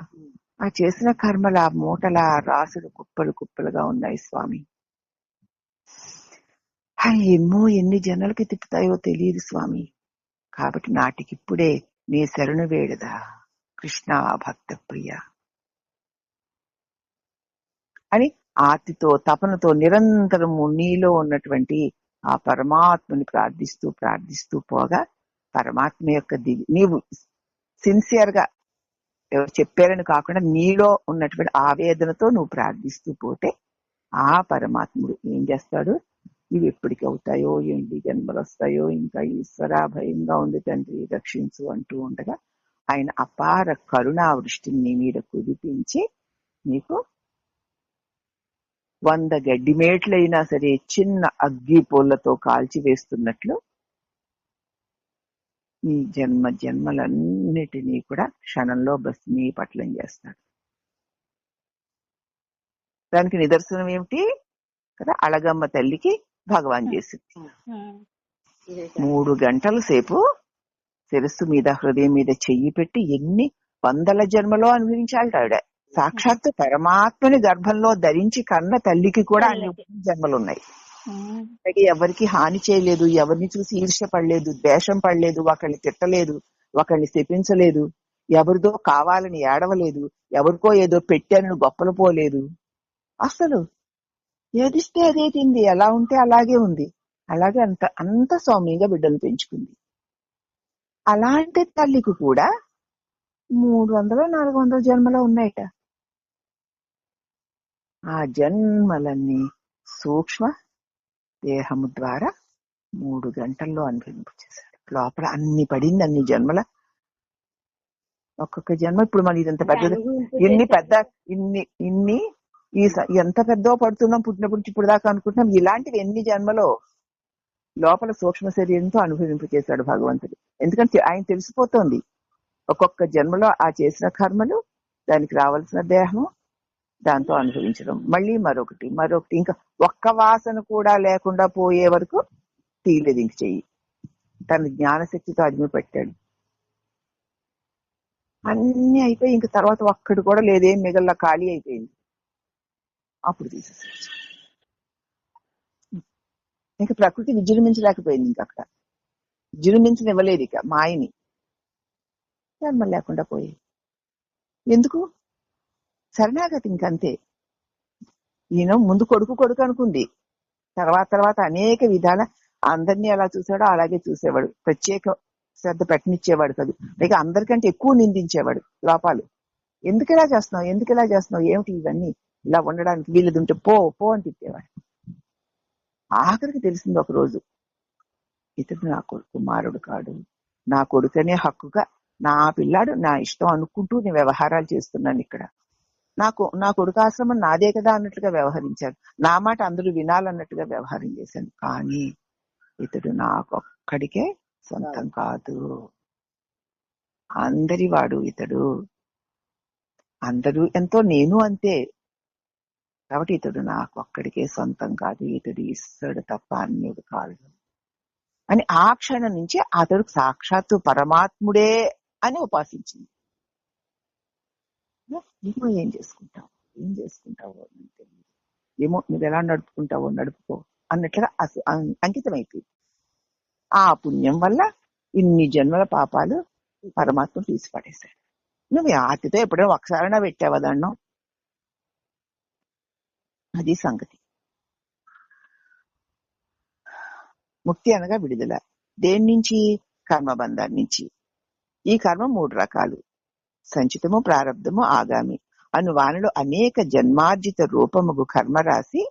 ఆ చేసిన కర్మల మూటల రాసులు కుప్పలుగా ఉన్నాయి స్వామి. ఏమో ఎన్ని జన్మలకి తిప్పుతాయో తెలియదు స్వామి. కాబట్టి నాటికిప్పుడే నీ శరణు వేడదా కృష్ణ భక్త ప్రియ అని ఆర్తితో, తపనతో నిరంతరము నీలో ఉన్నటువంటి ఆ పరమాత్మని ప్రార్థిస్తూ పోగా, పరమాత్మ యొక్క నీవు సిన్సియర్ గా ఎవరు చెప్పారని కాకుండా నీలో ఉన్నటువంటి ఆవేదనతో నువ్వు ప్రార్థిస్తూ పోతే ఆ పరమాత్ముడు ఏం చేస్తాడు, ఇవి ఎప్పటికి అవుతాయో, ఏంటి జన్మలు వస్తాయో, ఇంకా ఈశ్వరా భయంగా ఉంది తండ్రి రక్షించు అంటూ ఉండగా ఆయన అపార కరుణావృష్టిని నీ మీద కురిపించి నీకు 100 గడ్డి మేట్లైనా సరే చిన్న అగ్గి పొల్లతో కాల్చి వేస్తున్నట్లు నీ జన్మలన్నిటినీ కూడా క్షణంలో భస్మీపట్లం చేస్తాడు. దానికి నిదర్శనం ఏమిటి కదా, అళగమ్మ తల్లికి భగవాన్ చేసింది. 3 గంటల సేపు శిరస్సు మీద, హృదయం మీద చెయ్యి పెట్టి ఎన్ని 100 జన్మలో అనుభవించాలి ఆవిడ. సాక్షాత్తు పరమాత్మని గర్భంలో ధరించి కన్న తల్లికి కూడా అన్ని జన్మలున్నాయి. ఎవరికి హాని చేయలేదు, ఎవరిని చూసి ఈర్ష్య పడలేదు, ద్వేషం పడలేదు, ఒకరిని తిట్టలేదు, ఒకరిని శపించలేదు, ఎవరిదో కావాలని ఏడవలేదు, ఎవరికో ఏదో పెట్టానని గొప్పలు పోలేదు. అసలు ఏదిస్తే అదే తింది, ఎలా ఉంటే అలాగే ఉంది. అలాగే అంత సౌమ్యంగా బిడ్డలు పెంచుకుంది. అలాంటి తల్లికి కూడా 300-400 జన్మలో ఉన్నాయట. ఆ జన్మలన్నీ సూక్ష్మ దేహము ద్వారా 3 గంటల్లో అనుభవించేశాడు. లోపల అన్ని పడింది, అన్ని జన్మల ఒక్కొక్క జన్మ. ఇప్పుడు మన ఇదంత పెద్దది, ఇన్ని ఎంత పెద్దో పడుతున్నాం, పుట్టినప్పుడు ఇప్పుడు దాకా అనుకుంటున్నాం. ఇలాంటివి ఎన్ని జన్మలో లోపల సూక్ష్మ శరీరంతో అనుభవింపచేశాడు భగవంతుడు. ఎందుకంటే ఆయన తెలిసిపోతోంది ఒక్కొక్క జన్మలో ఆ చేసిన కర్మలు, దానికి రావాల్సిన దేహము, దాంతో అనుభవించడం, మళ్ళీ మరొకటి ఇంకా ఒక్క వాసన కూడా లేకుండా పోయే వరకు తీయలేదు ఇంక చెయ్యి. తన జ్ఞానశక్తితో అదిమి పెట్టాడు. అన్ని అయిపోయి ఇంక తర్వాత ఒక్కడు కూడా లేదేం మిగల్లా, ఖాళీ అయిపోయింది. అప్పుడు తీసేసాడు. ఇంకా ప్రకృతి విజృంభించలేకపోయింది. ఇంక అక్కడ విజృంభించనివ్వలేదు ఇక మాయని. జన్మ లేకుండా పోయి ఎందుకు శరణాగతి ఇంకంతే. ఈయన ముందు కొడుకు అనుకుంది, తర్వాత అనేక విధాల అందరినీ ఎలా చూసాడో అలాగే చూసేవాడు. ప్రత్యేక శ్రద్ధ పెట్టనిచ్చేవాడు కాదు, పైగా అందరికంటే ఎక్కువ నిందించేవాడు లోపాలు. ఎందుకు ఇలా చేస్తున్నావు, ఏమిటి ఇవన్నీ, ఇలా ఉండడానికి వీళ్ళది ఉంటే పో అని తిట్టేవాడు. ఆఖరికి తెలిసింది ఒక రోజు, ఇతడు నా కుమారుడు కాడు, నా కొడుకనే హక్కుగా నా పిల్లాడు, నా ఇష్టం అనుకుంటూ నేను వ్యవహారాలు చేస్తున్నాను ఇక్కడ. నా కొడుకు ఆశ్రమం నాదే కదా అన్నట్లుగా వ్యవహరించాను, నా మాట అందరూ వినాలన్నట్టుగా వ్యవహారం చేశాను. కానీ ఇతడు నాకొక్కడికే సొంతం కాదు, అందరి వాడు ఇతడు. అందరూ ఎంతో, నేను అంతే. కాబట్టి ఇతడు నాకు ఒక్కడికే సొంతం కాదు, ఇతడు ఈశ్వరుడు తప్ప అన్యుడు కాదు అని ఆ క్షణం నుంచి అతడు సాక్షాత్తు పరమాత్ముడే అని ఉపాసించింది. ఏమో ఏం చేసుకుంటావు ఏమో నువ్వు ఎలా నడుపుకుంటావో నడుపుకో అన్నట్లుగా అంకితమైపోయింది. ఆ పుణ్యం వల్ల ఇన్ని జన్మల పాపాలు పరమాత్మ తీసి పడేశాడు. నువ్వు ఆతితో ఎప్పుడైనా ఒకసారైనా పెట్టావా దండం? అది సంగతి. ముక్తి అనగా విడుదల. దేని నుంచి? కర్మబంధాన్ని నుంచి. ఈ కర్మ 3 రకాలు: సంచితము, ప్రారబ్ధము, ఆగామి అను వానిలో అనేక జన్మార్జిత రూపముగు కర్మ రాసి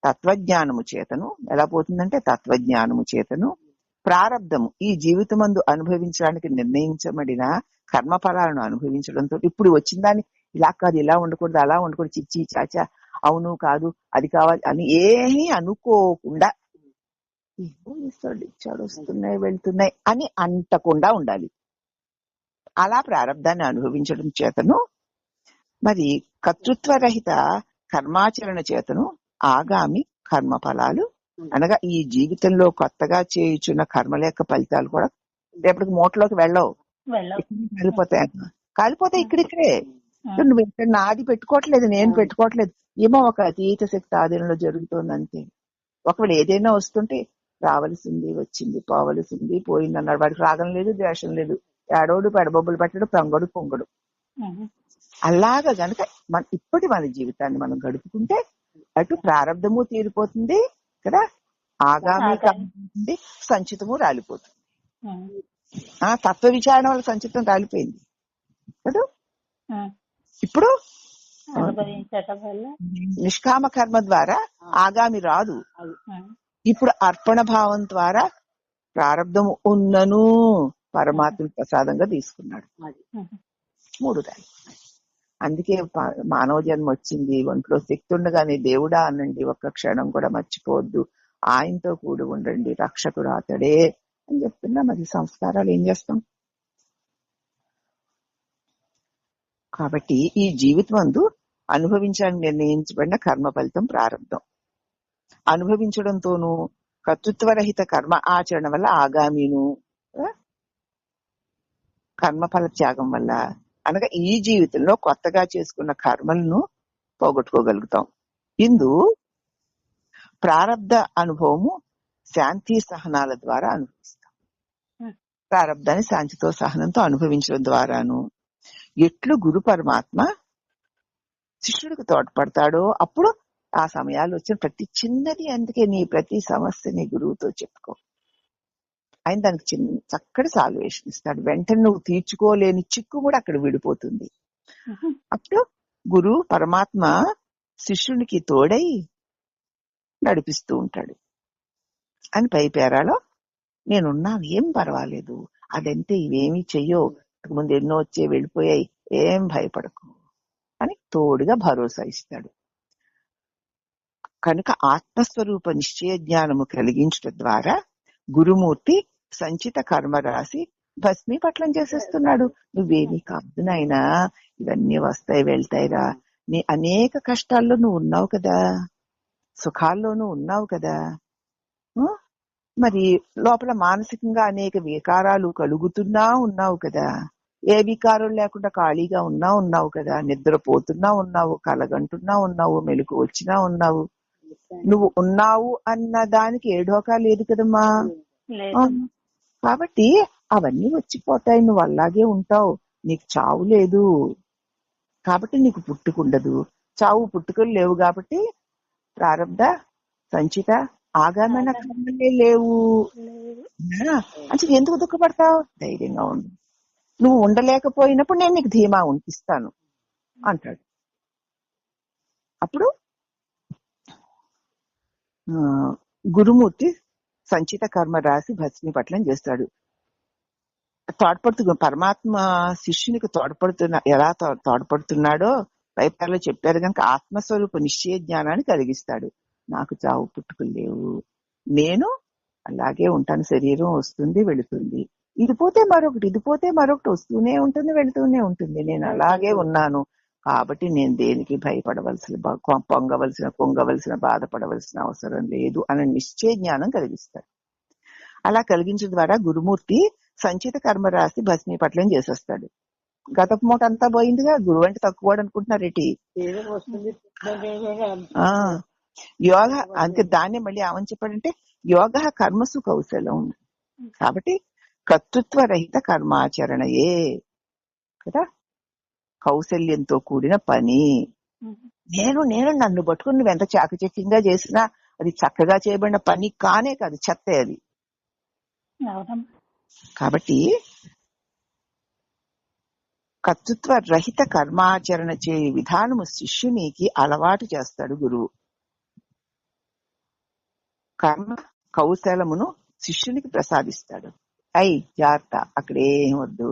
తత్వజ్ఞానము చేతను ఎలా పోతుందంటే తత్వజ్ఞానము చేతను ప్రారబ్ధము ఈ జీవితమందు అనుభవించడానికి నిర్ణయించబడిన కర్మఫలాలను అనుభవించడంతో ఇప్పుడు వచ్చిన దాన్ని ఇలా కాదు, ఇలా ఉండకూడదు, అలా ఉండకూడదు, చిచ్చి చాచా, అవును కాదు, అది కావాలి అని ఏమీ అనుకోకుండా ఏమో ఇస్తాడు, ఇచ్చాడు, వస్తున్నాయి వెళ్తున్నాయి అని అంటకుండా ఉండాలి. అలా ప్రారబ్ధాన్ని అనుభవించడం చేతను మరి కర్తృత్వరహిత కర్మాచరణ చేతను ఆగామి కర్మ ఫలాలు అనగా ఈ జీవితంలో కొత్తగా చేయుచున్న కర్మల యొక్క ఫలితాలు కూడా రేపటికి మూటలోకి వెళ్ళవు, కాలిపోతాయి ఇక్కడిక్కడే. నువ్వు ఇక్కడ నాది పెట్టుకోవట్లేదు, నేను పెట్టుకోవట్లేదు, ఏమో ఒక అతీత శక్తి ఆధీనంలో జరుగుతుంది అంతే. ఒకవేళ ఏదైనా వస్తుంటే రావలసింది వచ్చింది, పోవలసింది పోయిందన్నాడు. వాడికి రాగం లేదు, ద్వేషం లేదు, ఏడోడు పెడబొబ్బులు పెట్టడు, పొంగడు పొంగడు. అలాగా గనక మన జీవితాన్ని మనం గడుపుకుంటే అటు ప్రారంధము తీరిపోతుంది కదా, ఆగామి కాలిపోతుంది, సంచితము రాలిపోతుంది. తత్వ విచారణ వల్ల సంచితం రాలిపోయింది కదా. ఇప్పుడు నిష్కామ కర్మ ద్వారా ఆగామి రాదు. ఇప్పుడు అర్పణ భావం ద్వారా ప్రారంధము ఉన్నను పరమాత్మ ప్రసాదంగా తీసుకున్నాడు. 3 దాని. అందుకే మానవ జన్మ వచ్చింది, ఒంట్లో శక్తి ఉండగానే దేవుడా అనండి, ఒక్క క్షణం కూడా మర్చిపోవద్దు, ఆయనతో కూడి ఉండండి, రక్షకుడు అతడే అని చెప్తున్నా. మరి సంస్కారాలు ఏం చేస్తాం? కాబట్టి ఈ జీవితమందు అనుభవించడానికి నిర్ణయించబడిన కర్మ ఫలితం ప్రారంభం. అనుభవించడంతోనూ కర్తృత్వరహిత కర్మ ఆచరణ వల్ల ఆగామిను కర్మఫల త్యాగం వల్ల అనగా ఈ జీవితంలో కొత్తగా చేసుకున్న కర్మలను పోగొట్టుకోగలుగుతాం. ఇందు ప్రారబ్ధ అనుభవము శాంతి సహనాల ద్వారా అనుభవిస్తాం. ప్రారబ్ధాన్ని శాంతితో సహనంతో అనుభవించడం ద్వారాను ఎట్లు గురు పరమాత్మ శిష్యుడికి తోడ్పడతాడో అప్పుడు ఆ సమయాలు వచ్చిన ప్రతి చిన్నది, అందుకే నీ ప్రతి సమస్య నీ గురువుతో చెప్పుకో, ఆయన దానికి చక్కటి సాల్వేషన్ ఇస్తాడు. వెంటనే నువ్వు తీర్చుకోలేని చిక్కు కూడా అక్కడ విడిపోతుంది. అప్పుడు గురు పరమాత్మ శిష్యునికి తోడై నడిపిస్తూ ఉంటాడు. అని పై పేరాలో నేనున్నాను, ఏం పర్వాలేదు, అదంటే ఇవేమీ చెయ్యో, ముందు ఎన్నో వచ్చే వెళ్ళిపోయాయి, ఏం భయపడకు అని తోడుగా భరోసా ఇస్తాడు. కనుక ఆత్మస్వరూప నిశ్చయ జ్ఞానము కలిగించడం ద్వారా గురుమూర్తి సంచిత కర్మ రాసి భస్మీపట్లం చేసేస్తున్నాడు. నువ్వేమీ కాదు నాయనా, ఇవన్నీ వస్తాయి వెళ్తాయిరా, నీ అనేక కష్టాల్లో నువ్వు ఉన్నావు కదా, సుఖాల్లోనూ ఉన్నావు కదా, మరి లోపల మానసికంగా అనేక వికారాలు కలుగుతున్నా ఉన్నావు కదా, ఏ వికారం లేకుండా ఖాళీగా ఉన్నావు కదా, నిద్రపోతున్నా ఉన్నావు, కలగంటున్నా ఉన్నావు, మెలకు వచ్చినా ఉన్నావు. నువ్వు ఉన్నావు అన్న దానికి ఏ ఢోకా లేదు కదమ్మా. కాబట్టి అవన్నీ వచ్చిపోతాయి, నువ్వు అలాగే ఉంటావు, నీకు చావు లేదు కాబట్టి నీకు పుట్టుకుండదు, చావు పుట్టుకలు లేవు కాబట్టి ప్రారంధ సంచిత ఆగామైన కర్మలే లేవు. అంటే ఎందుకు దుఃఖపడతావు? ధైర్యంగా ఉండు, నువ్వు ఉండలేకపోయినప్పుడు నేను నీకు ధీమా ఇస్తాను అంటాడు. అప్పుడు గురుమూర్తి సంచిత కర్మ రాసి భస్మీపట్లం చేస్తాడు. పరమాత్మ శిష్యునికి ఎలా తోడ్పడుతున్నాడో పైపర్లో చెప్పారు కనుక ఆత్మస్వరూప నిశ్చయ జ్ఞానాన్ని కలిగిస్తాడు. నాకు చావు పుట్టుకులు లేవు, నేను అలాగే ఉంటాను, శరీరం వస్తుంది వెళుతుంది, ఇది పోతే మరొకటి, ఇది పోతే మరొకటి, వస్తూనే ఉంటుంది వెళుతూనే ఉంటుంది, నేను అలాగే ఉన్నాను, కాబట్టి నేను దేనికి భయపడవలసిన పొంగవలసిన బాధపడవలసిన అవసరం లేదు అనే నిశ్చయ జ్ఞానం కలిగిస్తాడు. అలా కలిగించడం ద్వారా గురుమూర్తి సంచిత కర్మ రాసి భస్మీపట్లం చేసేస్తాడు. గతపు మూట అంతా పోయిందిగా. గురువు అంటే తక్కువ అనుకుంటున్నారేటి? యోగ అంతే. దాన్ని మళ్ళీ ఏమని చెప్పాడంటే యోగ కర్మసు కౌశలం. కాబట్టి కర్తృత్వ రహిత కర్మాచరణయే కదా కౌశల్యంతో కూడిన పని. నేను నన్ను పట్టుకుని నువ్వు ఎంత చాకచక్యంగా చేసినా అది చక్కగా చేయబడిన పని కానే కాదు, చెత్తే అది. కాబట్టి కర్తృత్వ రహిత కర్మాచరణ చేయ విధానము శిష్యునికి అలవాటు చేస్తాడు గురువు. కర్మ కౌశలమును శిష్యునికి ప్రసాదిస్తాడు. జాగ్రత్త, అక్కడేం వద్దు,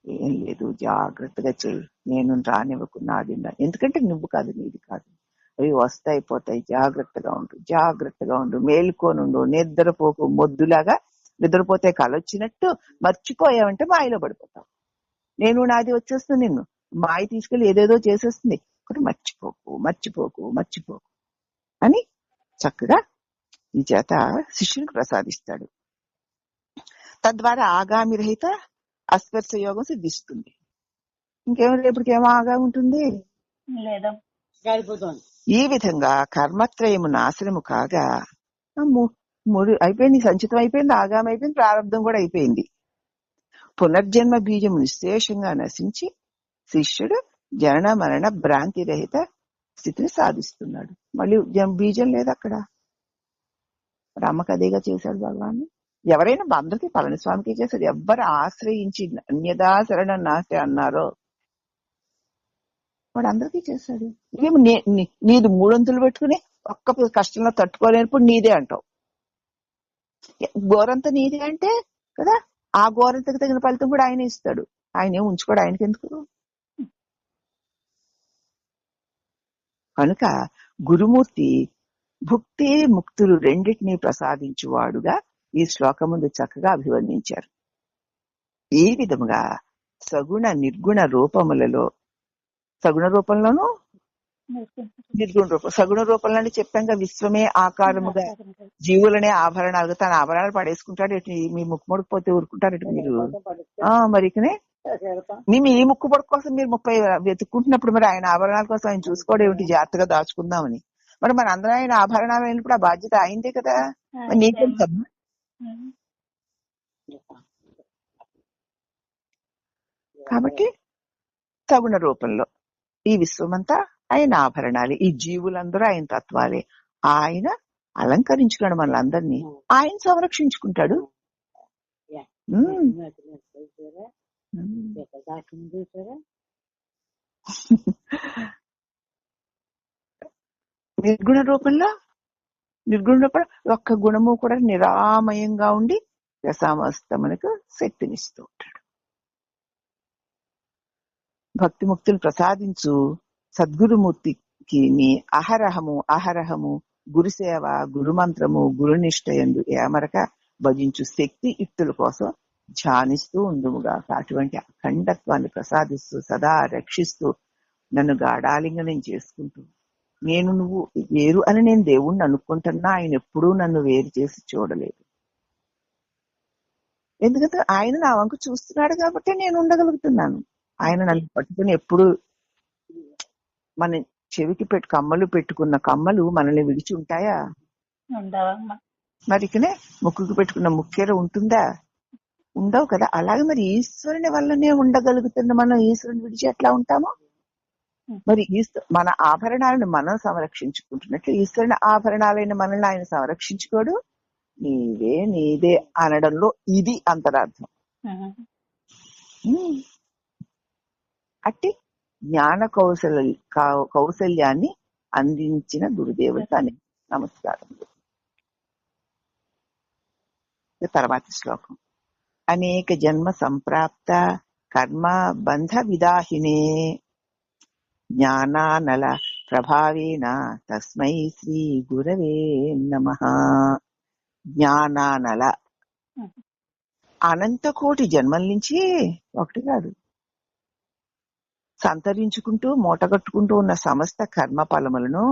ఏం లేదు, జాగ్రత్తగా చెయ్యి, నేను రానివ్వకున్నాది. ఎందుకంటే నువ్వు కాదు, నీది కాదు, అవి వస్తాయి పోతాయి, జాగ్రత్తగా ఉండు, మేలుకోనుండు, నిద్రపోకు. మొద్దులాగా నిద్రపోతే కలొచ్చినట్టు మర్చిపోయావంటే మాయలో పడిపోతావు. నేను నాది వచ్చేస్తుంది, నిన్ను మాయ తీసుకెళ్లి ఏదేదో చేసేస్తుంది. మర్చిపోకు అని చక్కగా ఈ చేత శిష్యునికి ప్రసాదిస్తాడు. తద్వారా ఆగామి రహిత అస్పర్శ యోగం సిద్ధిస్తుంది. ఇంకేమో రేపటికేమో ఆగా ఉంటుంది. ఈ విధంగా కర్మత్రయము నాశనము కాగా అయిపోయింది, సంచితం అయిపోయింది, ఆగామి అయిపోయింది, ప్రారంభం కూడా అయిపోయింది. పునర్జన్మ బీజము నిశ్శేషంగా నశించి శిష్యుడు జనన మరణ భ్రాంతి రహిత స్థితిని సాధిస్తున్నాడు. మళ్ళీ బీజం లేదు అక్కడ. రామకు అదేగా చేశాడు భగవాన్. ఎవరైనా అందరికీ పళనిస్వామికి చేశాడు. ఎవ్వరు ఆశ్రయించి అన్యదా శరణం నాస్తి అన్నారో వాడు అందరికీ చేశాడు. ఏమి నీది మూడొంతులు పెట్టుకుని ఒక్క కష్టంలో తట్టుకోలేనప్పుడు నీదే అంటావు. గోరంత నీదే అంటే కదా, ఆ గోరంతకు తగిన ఫలితం కూడా ఆయన ఇస్తాడు. ఆయన ఏం ఉంచుకోడు, ఆయనకి ఎందుకు? కనుక గురుమూర్తి భుక్తి ముక్తులు రెండింటినీ ప్రసాదించువాడుగా ఈ శ్లోకముందు చక్కగా అభివర్ణించారు. ఈ విధముగా సగుణ నిర్గుణ రూపములలో, సగుణ రూపంలోనూ నిర్గుణ రూపం, సగుణ రూపంలోనే చెప్పాక విశ్వమే ఆకారముగా జీవులనే ఆభరణాలుగా తన ఆభరణాలు పడేసుకుంటాడు. మీ ముక్కు ముడిపోతే ఊరుకుంటారు మీరు. మరికనే మీ ముక్కు పొడుకు కోసం మీరు 30 వెతుక్కుంటున్నప్పుడు మరి ఆయన ఆభరణాల కోసం ఆయన చూసుకోవడం ఏమిటి? జాగ్రత్తగా దాచుకుందామని. మరి మన అందరం ఆయన ఆభరణాలు అయినప్పుడు ఆ బాధ్యత అయిందే కదా. నీకేం సభ? కాబట్టి సగుణ రూపంలో ఈ విశ్వమంతా ఆయన ఆభరణాలే, ఈ జీవులందరూ ఆయన తత్వాలే. ఆయన అలంకరించుకున్నాడు మనలందరినీ, ఆయన సంరక్షించుకుంటాడు. నిర్గుణ రూపంలో ఒక్క గుణము కూడా నిరామయంగా ఉండి రసామస్తమునకు శక్తినిస్తూ ఉంటాడు. భక్తి ముక్తులు ప్రసాదించు సద్గురుమూర్తికి అహరహము గురుసేవ, గురుమంత్రము, గురునిష్టయందు ఏమరక భజించు శక్తి యుక్తుల కోసం ధ్యానిస్తూ ఉండుముగా. అటువంటి అఖండత్వాన్ని ప్రసాదిస్తూ సదా రక్షిస్తూ నన్ను గాఢాలింగనం చేసుకుంటూ, నేను నువ్వు వేరు అని నేను దేవుణ్ణి అనుకుంటున్నా, ఆయన ఎప్పుడూ నన్ను వేరు చేసి చూడలేదు. ఎందుకంటే ఆయన నా వంక చూస్తున్నాడు కాబట్టి నేను ఉండగలుగుతున్నాను. ఆయన నన్ను పట్టుకుని ఎప్పుడు మన చెవికి కమ్మలు పెట్టుకున్న కమ్మలు మనల్ని విడిచి ఉంటాయా? మరికనే ముక్కుకి పెట్టుకున్న ముక్కెర ఉంటుందా? ఉండవు కదా. అలాగే మరి ఈశ్వరుని వల్లనే ఉండగలుగుతున్న మనం ఈశ్వరుని విడిచి ఎట్లా ఉంటామో, మరి మన ఆభరణాలను మనం సంరక్షించుకుంటున్నట్లు ఈశ్వరుని ఆభరణాలైన మనల్ని ఆయన సంరక్షించుకోడు. నీదే అనడంలో ఇది అంతరార్థం. అట్టి జ్ఞాన కౌశల్యాన్ని అందించిన గురుదేవుడు అని నమస్కారం. తర్వాతి శ్లోకం. అనేక జన్మ సంప్రాప్త కర్మ బంధ విదాహినే జ్ఞానానల ప్రభావేన తస్మై శ్రీ గురవే నమః. జ్ఞానానల అనంత కోటి జన్మల నుంచి, ఒకటి కాదు, సంతరించుకుంటూ మూటగట్టుకుంటూ ఉన్న సమస్త కర్మ ఫలములను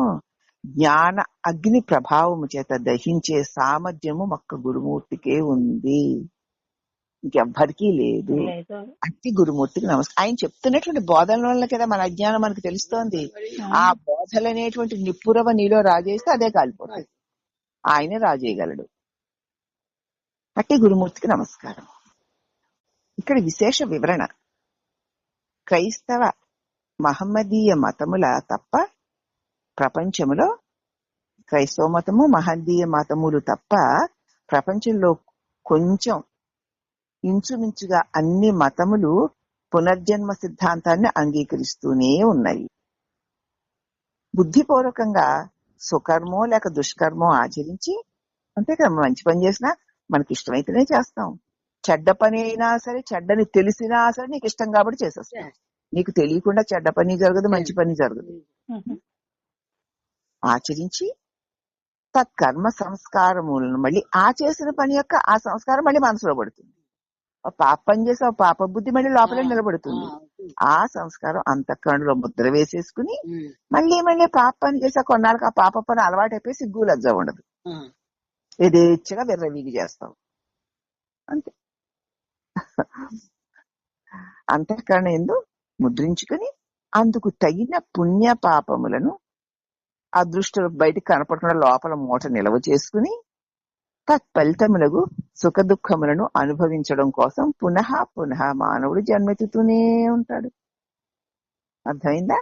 జ్ఞాన అగ్ని ప్రభావము చేత దహించే సామర్థ్యము ఒక్క గురుమూర్తికే ఉంది, ఇంకెవ్వరికీ లేదు. అట్టి గురుమూర్తికి నమస్కారం. ఆయన చెప్తున్నటువంటి బోధనల వల్ల కదా మన అజ్ఞానం మనకు తెలుస్తోంది. ఆ బోధలు అనేటువంటి నిప్పురవ నీలో రాజేస్తే అదే కాలిపోతుంది, ఆయనే రాజేయగలడు. అట్టి గురుమూర్తికి నమస్కారం. ఇక్కడ విశేష వివరణ, క్రైస్తవ మహమ్మదీయ మతముల తప్ప ప్రపంచములో, క్రైస్తవ మతము మహమ్మదీయ మతములు తప్ప ప్రపంచంలో కొంచెం ఇంచుమించుగా అన్ని మతములు పునర్జన్మ సిద్ధాంతాన్ని అంగీకరిస్తూనే ఉన్నాయి. బుద్ధిపూర్వకంగా సుకర్మో లేక దుష్కర్మో ఆచరించి, అంతే కదా, మంచి పని చేసినా మనకి ఇష్టమైతేనే చేస్తాం, చెడ్డ పని అయినా సరే, చెడ్డని తెలిసినా సరే నీకు ఇష్టం కాబట్టి చేసేస్తాం. నీకు తెలియకుండా చెడ్డ పని జరగదు, మంచి పని జరగదు. ఆచరించి తత్కర్మ సంస్కారములను మళ్ళీ ఆ చేసిన పని యొక్క ఆ సంస్కారం మళ్ళీ మనసులో పడుతుంది. పాప పని చేసి ఆ పాప బుద్ధి మళ్ళీ లోపలే నిలబడుతుంది. ఆ సంస్కారం అంతఃకరణలో ముద్ర వేసేసుకుని మళ్ళీ మళ్ళీ పాప పని చేసా కొన్నాళ్ళకి ఆ పాప పని అలవాటు అయిపోయి సిగ్గు లజ్జ ఉండదు, యథేచ్ఛగా విర్రవీగి చేస్తాం అంతే. అంతఃకరణ ఎందు ముద్రించుకుని అందుకు తగిన పుణ్య పాపములను అదృష్ట బయటికి కనపడకుండా లోపల మూట నిల్వ చేసుకుని తత్ఫలితములకు సుఖ దుఃఖములను అనుభవించడం కోసం పునః పునః మానవుడు జన్మెత్తుతూనే ఉంటాడు. అర్థమైందా?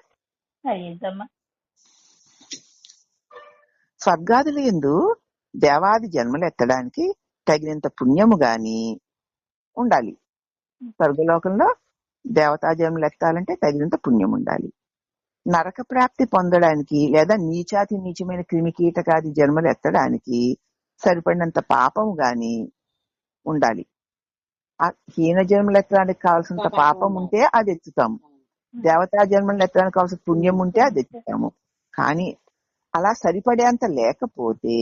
స్వర్గాదుల యందు దేవాది జన్మలు ఎత్తడానికి తగినంత పుణ్యము గాని ఉండాలి. స్వర్గలోకంలో దేవతా జన్మలు ఎత్తాలంటే తగినంత పుణ్యం ఉండాలి. నరక ప్రాప్తి పొందడానికి లేదా నీచాతి నీచమైన క్రిమి కీటకాది జన్మలు ఎత్తడానికి సరిపడినంత పాపం గాని ఉండాలి. ఆ హీన జన్మలు ఎత్తడానికి కావాల్సినంత పాపం ఉంటే అది ఎత్తుతాము, దేవతా జన్మలు ఎత్తడానికి కావాల్సిన పుణ్యం ఉంటే అది ఎత్తుతాము. కానీ అలా సరిపడేంత లేకపోతే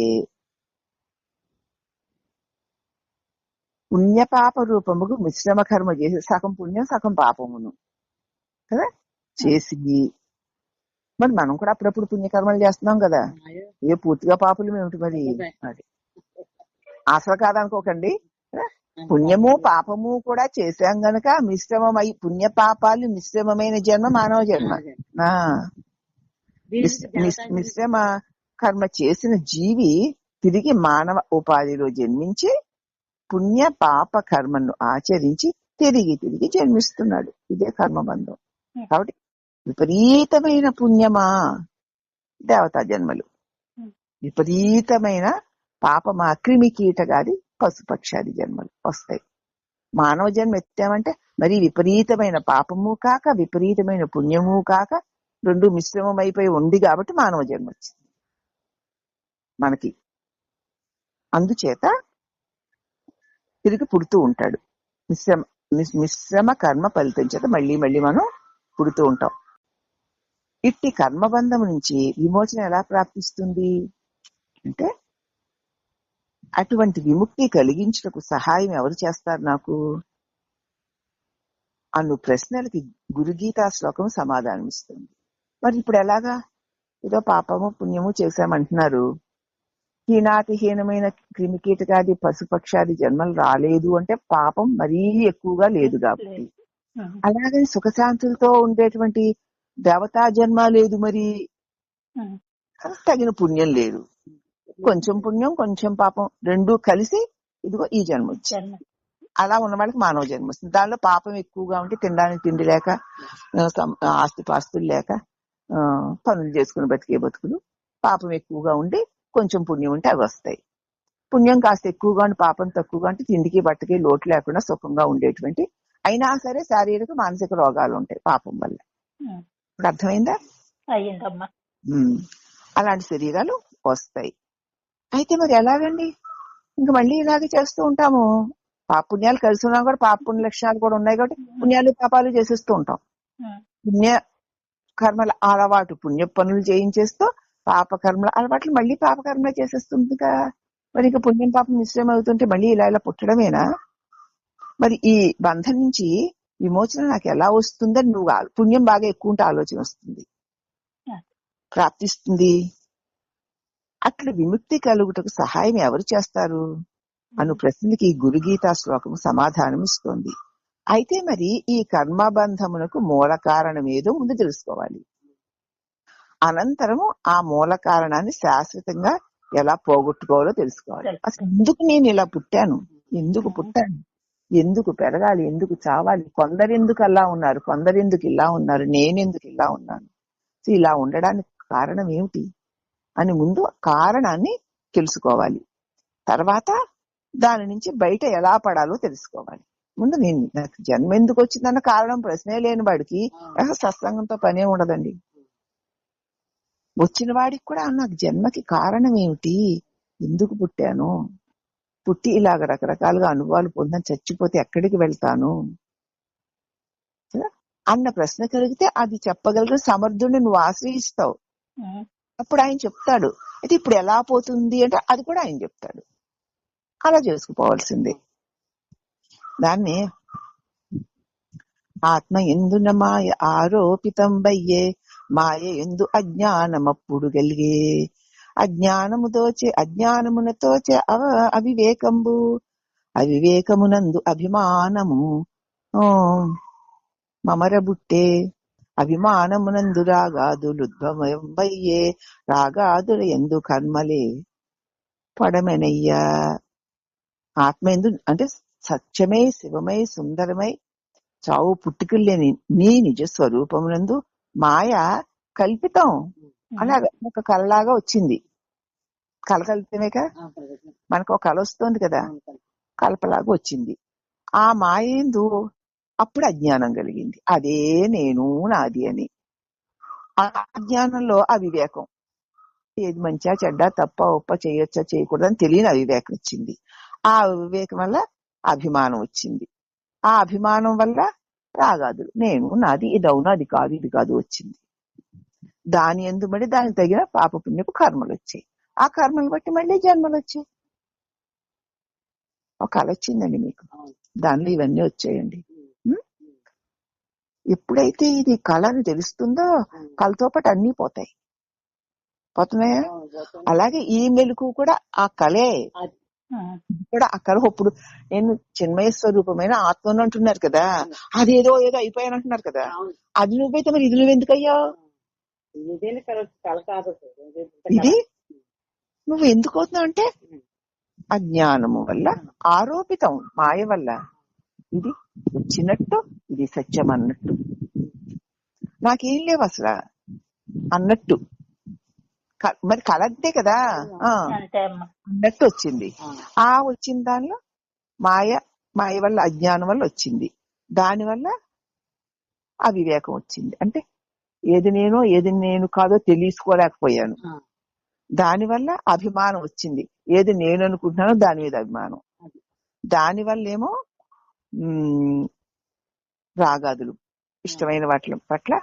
పుణ్యపాప రూపముకు మిశ్రమ కర్మ చేసి సగం పుణ్యం సగం పాపమును కదా చేసి, మరి మనం కూడా అప్పుడప్పుడు పుణ్యకర్మలు చేస్తున్నాం కదా, ఏ పూర్తిగా పాపులు ఏమిటి మరి, అది అసలు కాదనుకోకండి. పుణ్యము పాపము కూడా చేశాం గనక మిశ్రమమై పుణ్య పాపాలు మిశ్రమమైన జన్మ మానవ జన్మ. మిశ్రమ కర్మ చేసిన జీవి తిరిగి మానవ ఉపాధిలో జన్మించి పుణ్య పాప కర్మను ఆచరించి తిరిగి తిరిగి జన్మిస్తున్నాడు. ఇదే కర్మబంధం. కాబట్టి విపరీతమైన పుణ్యమా దేవతా జన్మలు, విపరీతమైన పాపమా క్రిమి కీటగాది పశుపక్షాది జన్మలు వస్తాయి. మానవ జన్మ ఎత్తామంటే మరి విపరీతమైన పాపము కాక విపరీతమైన పుణ్యము కాక రెండు మిశ్రమం అయిపోయి ఉంది కాబట్టి మానవ జన్మ వచ్చింది మనకి. అందుచేత తిరిగి పుడుతూ ఉంటాడు. మిశ్రమ కర్మ ఫలితం చేత మళ్ళీ మళ్ళీ మనం పుడుతూ ఉంటాం. ఇట్టి కర్మబంధం నుంచి విమోచన ఎలా ప్రాప్తిస్తుంది అంటే, అటువంటి విముక్తి కలిగించుటకు సహాయం ఎవరు చేస్తారు నాకు అను ప్రశ్నలకి గురుగీతా శ్లోకం సమాధానం ఇస్తుంది. మరి ఇప్పుడు ఎలాగా, ఏదో పాపము పుణ్యము చేశామంటున్నారు, హీనాతిహీనమైన క్రిమికీటకాది పశుపక్షాది జన్మలు రాలేదు అంటే పాపం మరీ ఎక్కువగా లేదు కాబట్టి, అలాగని సుఖశాంతులతో ఉండేటువంటి దేవతా జన్మ లేదు, మరి తగిన పుణ్యం లేదు, కొంచెం పుణ్యం కొంచెం పాపం రెండూ కలిసి ఇదిగో ఈ జన్మ వచ్చింది. అలా ఉన్న వాళ్ళకి మానవ జన్మ వస్తుంది. దానిలో పాపం ఎక్కువగా ఉంటే తినడానికి తిండి లేక, ఆస్తిపాస్తులు లేక పనులు చేసుకుని బతికే బతుకులు, పాపం ఎక్కువగా ఉండి కొంచెం పుణ్యం ఉంటే అవి వస్తాయి. పుణ్యం కాస్త ఎక్కువగా ఉండి పాపం తక్కువగా ఉంటే తిండికి బట్టకి లోటు లేకుండా సుఖంగా ఉండేటువంటి, అయినా సరే శారీరక మానసిక రోగాలు ఉంటాయి పాపం వల్ల. ఇప్పుడు అర్థమైందా? అలాంటి శరీరాలు వస్తాయి. అయితే మరి ఎలాగండి, ఇంక మళ్ళీ ఇలాగే చేస్తూ ఉంటాము. పాప పుణ్యాలు కలిసి ఉన్నా కూడా పాప పుణ్య లక్షణాలు కూడా ఉన్నాయి కాబట్టి పుణ్యాలు పాపాలు చేసేస్తూ ఉంటాం. పుణ్య కర్మల అలవాటు పుణ్య పనులు చేయించేస్తూ పాప కర్మల అలవాట్లు మళ్ళీ పాప కర్మలే చేసేస్తుంది కదా. మరి ఇంకా పుణ్యం పాపం మిశ్రమం అవుతుంటే మళ్ళీ ఇలా ఇలా పుట్టడమేనా? మరి ఈ బంధం నుంచి విమోచన నాకు ఎలా వస్తుందని నువ్వు పుణ్యం బాగా ఎక్కువ ఉంటే ఆలోచన వస్తుంది, ప్రాప్తిస్తుంది. అట్లా విముక్తి కలుగుటకు సహాయం ఎవరు చేస్తారు అను ప్రశ్నకి గురుగీతా శ్లోకము సమాధానం ఇస్తోంది. అయితే మరి ఈ కర్మబంధమునకు మూల కారణం ఏదో ముందు తెలుసుకోవాలి. అనంతరము ఆ మూల కారణాన్ని శాశ్వతంగా ఎలా పోగొట్టుకోవాలో తెలుసుకోవాలి. అసలు ఎందుకు నేను ఇలా పుట్టాను, ఎందుకు పుట్టాను, ఎందుకు పెరగాలి, ఎందుకు చావాలి, కొందరెందుకు అలా ఉన్నారు, కొందరెందుకు ఇలా ఉన్నారు, నేనెందుకు ఇలా ఉన్నాను, ఇలా ఉండడానికి కారణం ఏమిటి అని ముందు కారణాన్ని తెలుసుకోవాలి. తర్వాత దాని నుంచి బయట ఎలా పడాలో తెలుసుకోవాలి. ముందు నాకు జన్మ ఎందుకు వచ్చిందన్న కారణం ప్రశ్నే లేని వాడికి అసలు సత్సంగంతో పనే ఉండదండి. వచ్చిన వాడికి కూడా నాకు జన్మకి కారణం ఏమిటి, ఎందుకు పుట్టాను, పుట్టి ఇలాగ రకరకాలుగా అనుభవాలు పొందని చచ్చిపోతే ఎక్కడికి వెళ్తాను అన్న ప్రశ్న కలిగితే అది చెప్పగలిగిన సమర్థుడిని నువ్వు ఆశ్రయిస్తావు. అప్పుడు ఆయన చెప్తాడు. అయితే ఇప్పుడు ఎలా పోతుంది అంటే అది కూడా ఆయన చెప్తాడు. అలా చేసుకుపోవాల్సిందే. దాన్ని ఆత్మ ఎందున మాయ ఆరోపితం వయ్యే, మాయ ఎందు అజ్ఞానమప్పుడు గలిగే, అజ్ఞానమునతోచే అవివేకంబు, అవివేకమునందు అభిమానము మమరబుట్టే, అభిమానమునందు రాగాదులుద్భవయ్యే, రాగాదుల ఎందు కర్మలే పడమెనయ్యా. ఆత్మ ఎందు అంటే సత్యమై శివమై సుందరమై చావు పుట్టుకలు లేని నీ నిజ స్వరూపమునందు మాయ కల్పితం అలాగా ఒక కళలాగా వచ్చింది. కళ కల్పితమేక మనకు ఒక కళ వస్తుంది కదా, కల్పలాగా వచ్చింది. ఆ మాయ ఎందు అప్పుడు అజ్ఞానం కలిగింది. అదే నేను నాది అని. ఆ అజ్ఞానంలో అవివేకం, ఏది మంచిగా చెడ్డ తప్ప ఒప్ప చేయొచ్చా చేయకూడదని తెలియని అవివేకం వచ్చింది. ఆ అవివేకం వల్ల అభిమానం వచ్చింది. ఆ అభిమానం వల్ల రాగాదులు, నేను నాది, ఇది అవును అది కాదు ఇది కాదు వచ్చింది. దాని ఎందు బట్టి దానికి తగిన పాప పుణ్యపు కర్మలు వచ్చాయి. ఆ కర్మలు బట్టి మళ్ళీ జన్మలు వచ్చాయి. ఒక కళ వచ్చిందండి మీకు, దానిలో ఇవన్నీ వచ్చాయండి. ఎప్పుడైతే ఇది కళ అని తెలుస్తుందో కళతో పాటు అన్ని పోతున్నాయా. అలాగే ఈ మెలకు కూడా ఆ కళే కూడా. ఆ కళ ఇప్పుడు నేను చిన్మయ స్వరూపమైన ఆత్మను అంటున్నారు కదా, అదేదో ఏదో అయిపోయాను అంటున్నారు కదా, అది నువ్వైతే మరి ఇది నువ్వెందుకయ్యా, ఇది నువ్వు ఎందుకు అవుతున్నావు అంటే అజ్ఞానము వల్ల, ఆరోపితం మాయ వల్ల. ఇది వచ్చినట్టు ఇది సత్యం అన్నట్టు, నాకేం లేవు అసలు అన్నట్టు. మరి కళ అంతే కదా అన్నట్టు వచ్చింది. ఆ వచ్చిన దానిలో మాయ వల్ల అజ్ఞానం వల్ల వచ్చింది. దానివల్ల అవివేకం వచ్చింది. అంటే ఏది నేనో ఏది నేను కాదో తెలుసుకోలేకపోయాను. దానివల్ల అభిమానం వచ్చింది. ఏది నేను అనుకుంటున్నానో దాని మీద అభిమానం. దానివల్ల ఏమో రాగాదులు, ఇష్టమైన వాటి పట్ల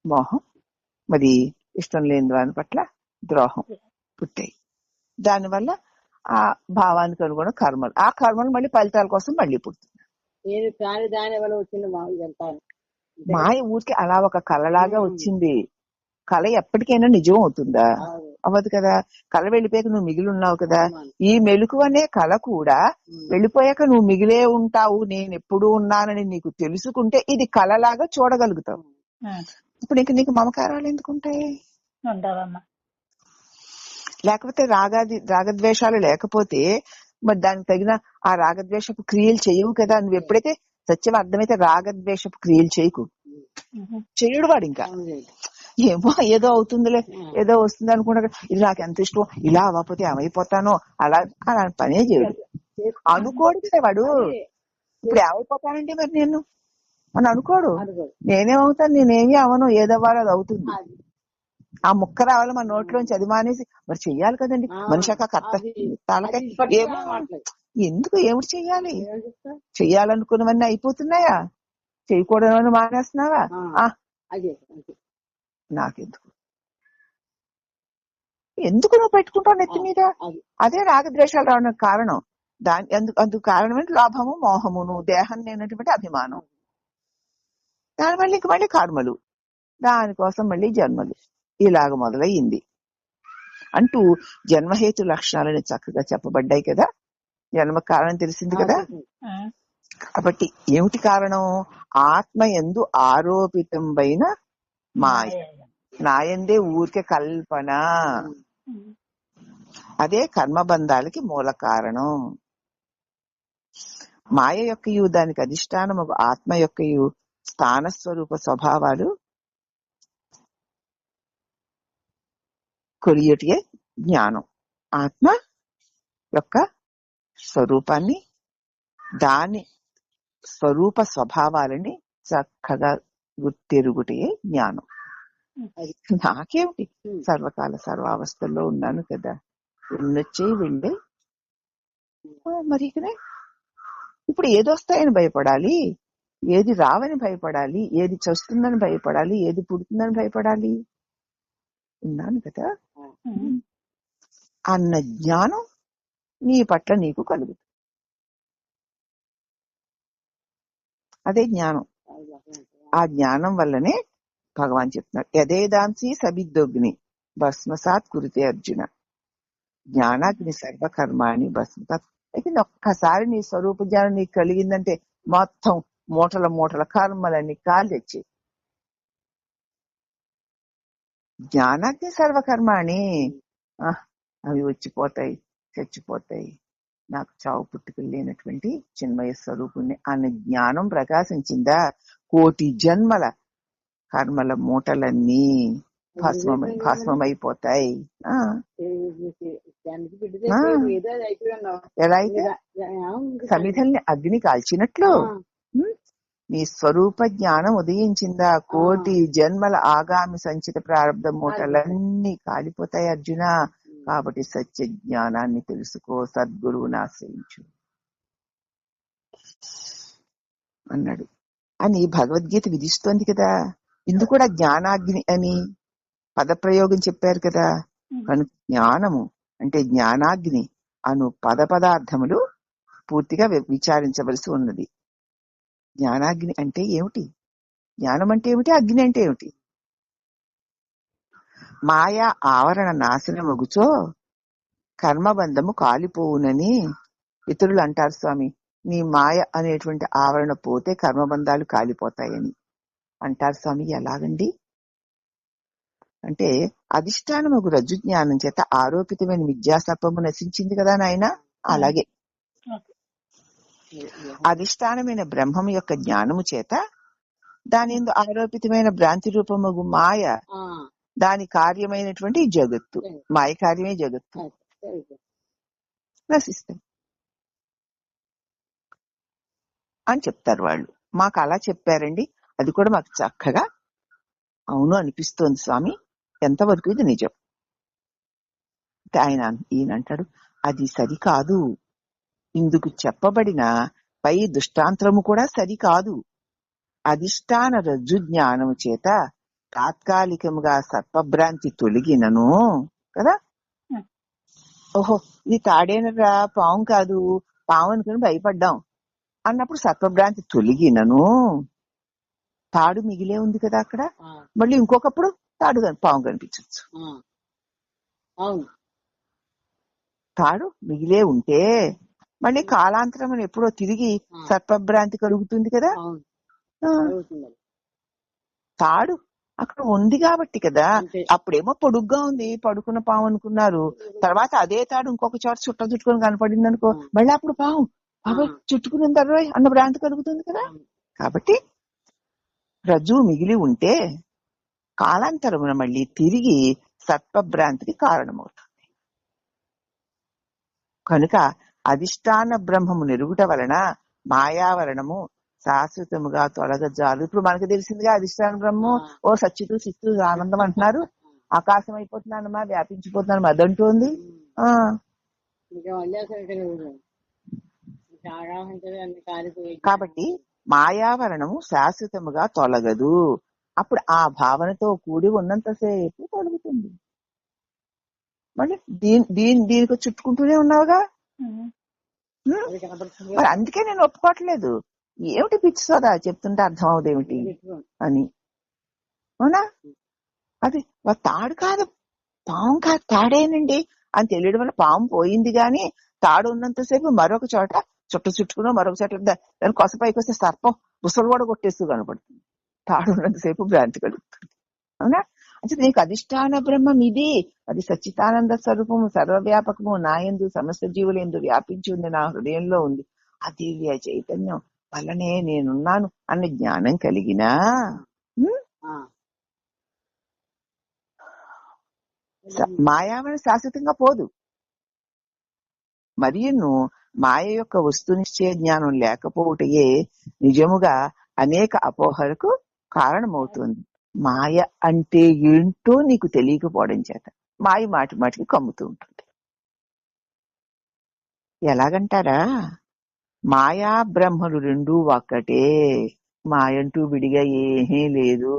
మోహం, మరి ఇష్టం లేని వాని పట్ల ద్రోహం పుట్టాయి. దానివల్ల ఆ భావానికి అనుగుణ కర్మలు, ఆ కర్మలు మళ్ళీ ఫలితాల కోసం మళ్ళీ పుడుతుంది. మాయ ఊరికి అలా ఒక కళలాగా వచ్చింది. కళ ఎప్పటికైనా నిజం అవుతుందా? అవ్వదు కదా. కళ వెళ్ళిపోయాక నువ్వు మిగిలి ఉన్నావు కదా. ఈ మెలుకు అనే కళ కూడా వెళ్ళిపోయాక నువ్వు మిగిలే ఉంటావు, నేను ఎప్పుడు ఉన్నానని నీకు తెలుసుకుంటే ఇది కళలాగా చూడగలుగుతావు. ఇప్పుడు నీకు మమకారాలు ఎందుకుంటాయి? లేకపోతే రాగద్వేషాలు లేకపోతే మరి దానికి తగిన ఆ రాగద్వేషపు క్రియలు చేయవు కదా. నువ్వు ఎప్పుడైతే సత్యం అర్థమైతే రాగద్వేషపు క్రియలు చేయకు, చెయ్యడు వాడు. ఇంకా ఏమో ఏదో అవుతుందిలే, ఏదో వస్తుంది అనుకుంటా, ఇది నాకు ఎంత ఇష్టం, ఇలా అవ్వకపోతే ఏమైపోతానో, అలా పనే చేయడు. అనుకోడు కదా వాడు. ఇప్పుడు ఏమైపోతానంటే మరి నేను అని అనుకోడు. నేనేమవుతాను, నేనేమి అవను, ఏదవ్వాలో అది అవుతుంది. ఆ ముక్క రావాలి మన నోట్లోంచి, అది మానేసి మరి చెయ్యాలి కదండి. మనిషిక కర్త తాలకే ఏమో ఎందుకు ఏమిటి చెయ్యాలి? చెయ్యాలనుకున్నవన్నీ అయిపోతున్నాయా? చేయకూడదని మానేస్తున్నావా? నాకెందుకు, ఎందుకు నువ్వు పెట్టుకుంటావు నెత్తి మీద? అదే రాగద్వేషాలు రావడానికి కారణం. అందుకు కారణమైన లోభము మోహమును దేహం లేనటువంటి అభిమానం. దాని మళ్ళీ ఇంక మళ్ళీ కర్మలు, దానికోసం మళ్ళీ జన్మలు, ఇలాగ మొదలయ్యింది అంటూ జన్మహేతు లక్షణాలని చక్కగా చెప్పబడ్డాయి కదా. జన్మ కారణం తెలిసింది కదా. కాబట్టి ఏమిటి కారణం? ఆత్మ యందు ఆరోపితమైన మాయ, నాయందే ఊరికే కల్పన, అదే కర్మబంధాలకి మూల కారణం. మాయ యొక్కయు దానికి అధిష్టానము ఆత్మ యొక్కయు స్థానస్వరూప స్వభావాలు కొలియటియే జ్ఞానం. ఆత్మ యొక్క స్వరూపాన్ని, దాని స్వరూప స్వభావాలని చక్కగా గుర్తెరుగుటే జ్ఞానం. నాకేమిటి, సర్వకాల సర్వావస్థల్లో ఉన్నాను కదా, ఉన్నొచ్చే వెళ్ళే మరి ఇకనే ఇప్పుడు ఏదొస్తాయని భయపడాలి, ఏది రావని భయపడాలి, ఏది చస్తుందని భయపడాలి, ఏది పుడుతుందని భయపడాలి? ఉన్నాను కదా అన్న జ్ఞానం నీ పట్ల నీకు కలుగుతుంది. అదే జ్ఞానం. ఆ జ్ఞానం వల్లనే భగవాన్ చెప్తున్నాడు, యదేదాంసి సబిద్దోగ్ని భస్మసాత్ కురితే అర్జున, జ్ఞానాగ్ని సర్వకర్మాణి భస్మసాత్. అయితే ఒక్కసారి నీ స్వరూప జ్ఞానం నీకు కలిగిందంటే మొత్తం మూటల మూటల కర్మలన్నీ కాలు తెచ్చి, జ్ఞానాగ్ని సర్వకర్మాణి, అవి వచ్చిపోతాయి, చచ్చిపోతాయి, నాకు చావు పుట్టుకలు లేనటువంటి చిన్మయ స్వరూపుణ్ణి అన్న జ్ఞానం ప్రకాశించిందా, కోటి జన్మల కర్మల మూటలన్నీ భస్మమైపోతాయి. ఎలా అయితే సమిధల్ని అగ్ని కాల్చినట్లు నీ స్వరూప జ్ఞానం ఉదయించిందా, కోటి జన్మల ఆగామి సంచిత ప్రారంభ మూటలన్నీ కాలిపోతాయి అర్జున. కాబట్టి సత్య జ్ఞానాన్ని తెలుసుకో, సద్గురువుని ఆశ్రయించు అన్నాడు అని భగవద్గీత విధిస్తోంది కదా. ఇందుకు కూడా జ్ఞానాగ్ని అని పదప్రయోగం చెప్పారు కదా. కనుక జ్ఞానము అంటే జ్ఞానాగ్ని అను పదార్థములు పూర్తిగా విచారించవలసి ఉన్నది. జ్ఞానాగ్ని అంటే ఏమిటి, జ్ఞానం అంటే ఏమిటి, అగ్ని అంటే ఏమిటి? మాయా ఆవరణ నాశనమగుచో కర్మబంధము కాలిపోవునని ఇతరులు అంటారు స్వామి. నీ మాయ అనేటువంటి ఆవరణ పోతే కర్మబంధాలు కాలిపోతాయని అంటారు స్వామి. ఎలాగండి అంటే అధిష్టానమగు రజ్జు జ్ఞానం చేత ఆరోపితమైన విద్యాసర్పము నశించింది కదా నాయన. అలాగే అధిష్టానమైన బ్రహ్మము యొక్క జ్ఞానము చేత దాని యందు ఆరోపితమైన భ్రాంతి రూపమగు మాయ, దాని కార్యమైనటువంటి జగత్తు, మాయ కార్యమే జగత్తు, నశిస్తాయి అని చెప్తారు వాళ్ళు. మాకు అలా చెప్పారండి, అది కూడా మాకు చక్కగా అవును అనిపిస్తోంది స్వామి. ఎంతవరకు ఇది నిజం? ఈయన అంటాడు, అది సరికాదు, ఇందుకు చెప్పబడిన పై దృష్టాంతరము కూడా సరికాదు. అధిష్టాన రజ్జు జ్ఞానము చేత తాత్కాలికముగా సర్పభ్రాంతి తొలగినను కదా. ఓహో ఇది తాడేనరా, పాము కాదు, పాము అనుకుని భయపడ్డాం అన్నప్పుడు సర్పభ్రాంతి తొలగినను తాడు మిగిలే ఉంది కదా అక్కడ. మళ్ళీ ఇంకొకప్పుడు తాడు పాము కనిపించచ్చు. తాడు మిగిలే ఉంటే మళ్ళీ కాలాంతరం ఎప్పుడో తిరిగి సర్పభ్రాంతి కలుగుతుంది కదా. తాడు అక్కడ ఉంది కాబట్టి కదా. అప్పుడేమో పొడుగ్గా ఉంది, పడుకున్న పాము అనుకున్నారు. తర్వాత అదే తాడు ఇంకొక చోట చుట్టుకొని కనపడింది అనుకో, మళ్ళీ అప్పుడు పాము చుట్టుకుని తర్వాత అన్న భ్రాంతి కలుగుతుంది కదా. కాబట్టి రజ్జు మిగిలి ఉంటే కాలాంతరమున మళ్ళీ తిరిగి సర్పభ్రాంతికి కారణమవుతుంది. కనుక అధిష్టాన బ్రహ్మము నెరుగుట వలన మాయావరణము శాశ్వతముగా తొలగజాలు. ఇప్పుడు మనకు తెలిసిందిగా అధిష్టాన బ్రహ్మము ఓ సచ్చితు సిత్తు ఆనందం అంటున్నారు, ఆకాశం అయిపోతున్నానమ్మా, వ్యాపించిపోతున్నాను అదంటోంది. కాబట్టి మాయావరణము శాశ్వతముగా తొలగదు. అప్పుడు ఆ భావనతో కూడి ఉన్నంతసేపు తొలగుతుంది. మళ్ళీ దీనికి చుట్టుకుంటూనే ఉన్నావుగా. మరి అందుకే నేను ఒప్పుకోవట్లేదు. ఏమిటి పిచ్చి సోదా చెప్తుంటే అర్థం అవుదేమిటి అని. అవునా? అది తాడు కాదు, పాము కాదు, తాడేనండి అని తెలియడం వల్ల పాము పోయింది. గాని తాడు ఉన్నంతసేపు మరొక చోట చుట్టుకుని మరొక చోట దాని కొస పైకి వస్తే సర్పం బుసలు కూడా కొట్టేస్తూ కనపడుతుంది. తాడు ఉన్నంతసేపు భ్రాంతి కలుగుతుంది. అవునా? అంటే నీకు అధిష్టాన బ్రహ్మం ఇది, అది సచ్చిదానంద స్వరూపము, సర్వవ్యాపకము, నాయందు సమస్త జీవులందు వ్యాపించి ఉంది, నా హృదయంలో ఉంది. ఆ దివ్య చైతన్యం వల్లనే నేనున్నాను అన్న జ్ఞానం కలిగినా మాయావన శాశ్వతంగా పోదు. మరియు మాయ యొక్క వస్తునిశ్చయ జ్ఞానం లేకపోవటయే నిజముగా అనేక అపోహలకు కారణమవుతుంది. మాయ అంటే ఏంటో నీకు తెలియకపోవడం చేత మాయ మాటి మాటికి కమ్ముతూ ఉంటుంది. ఎలాగంటారా? మాయా బ్రహ్మలు రెండూ ఒక్కటే, మాయంటూ విడిగా ఏమీ లేదు,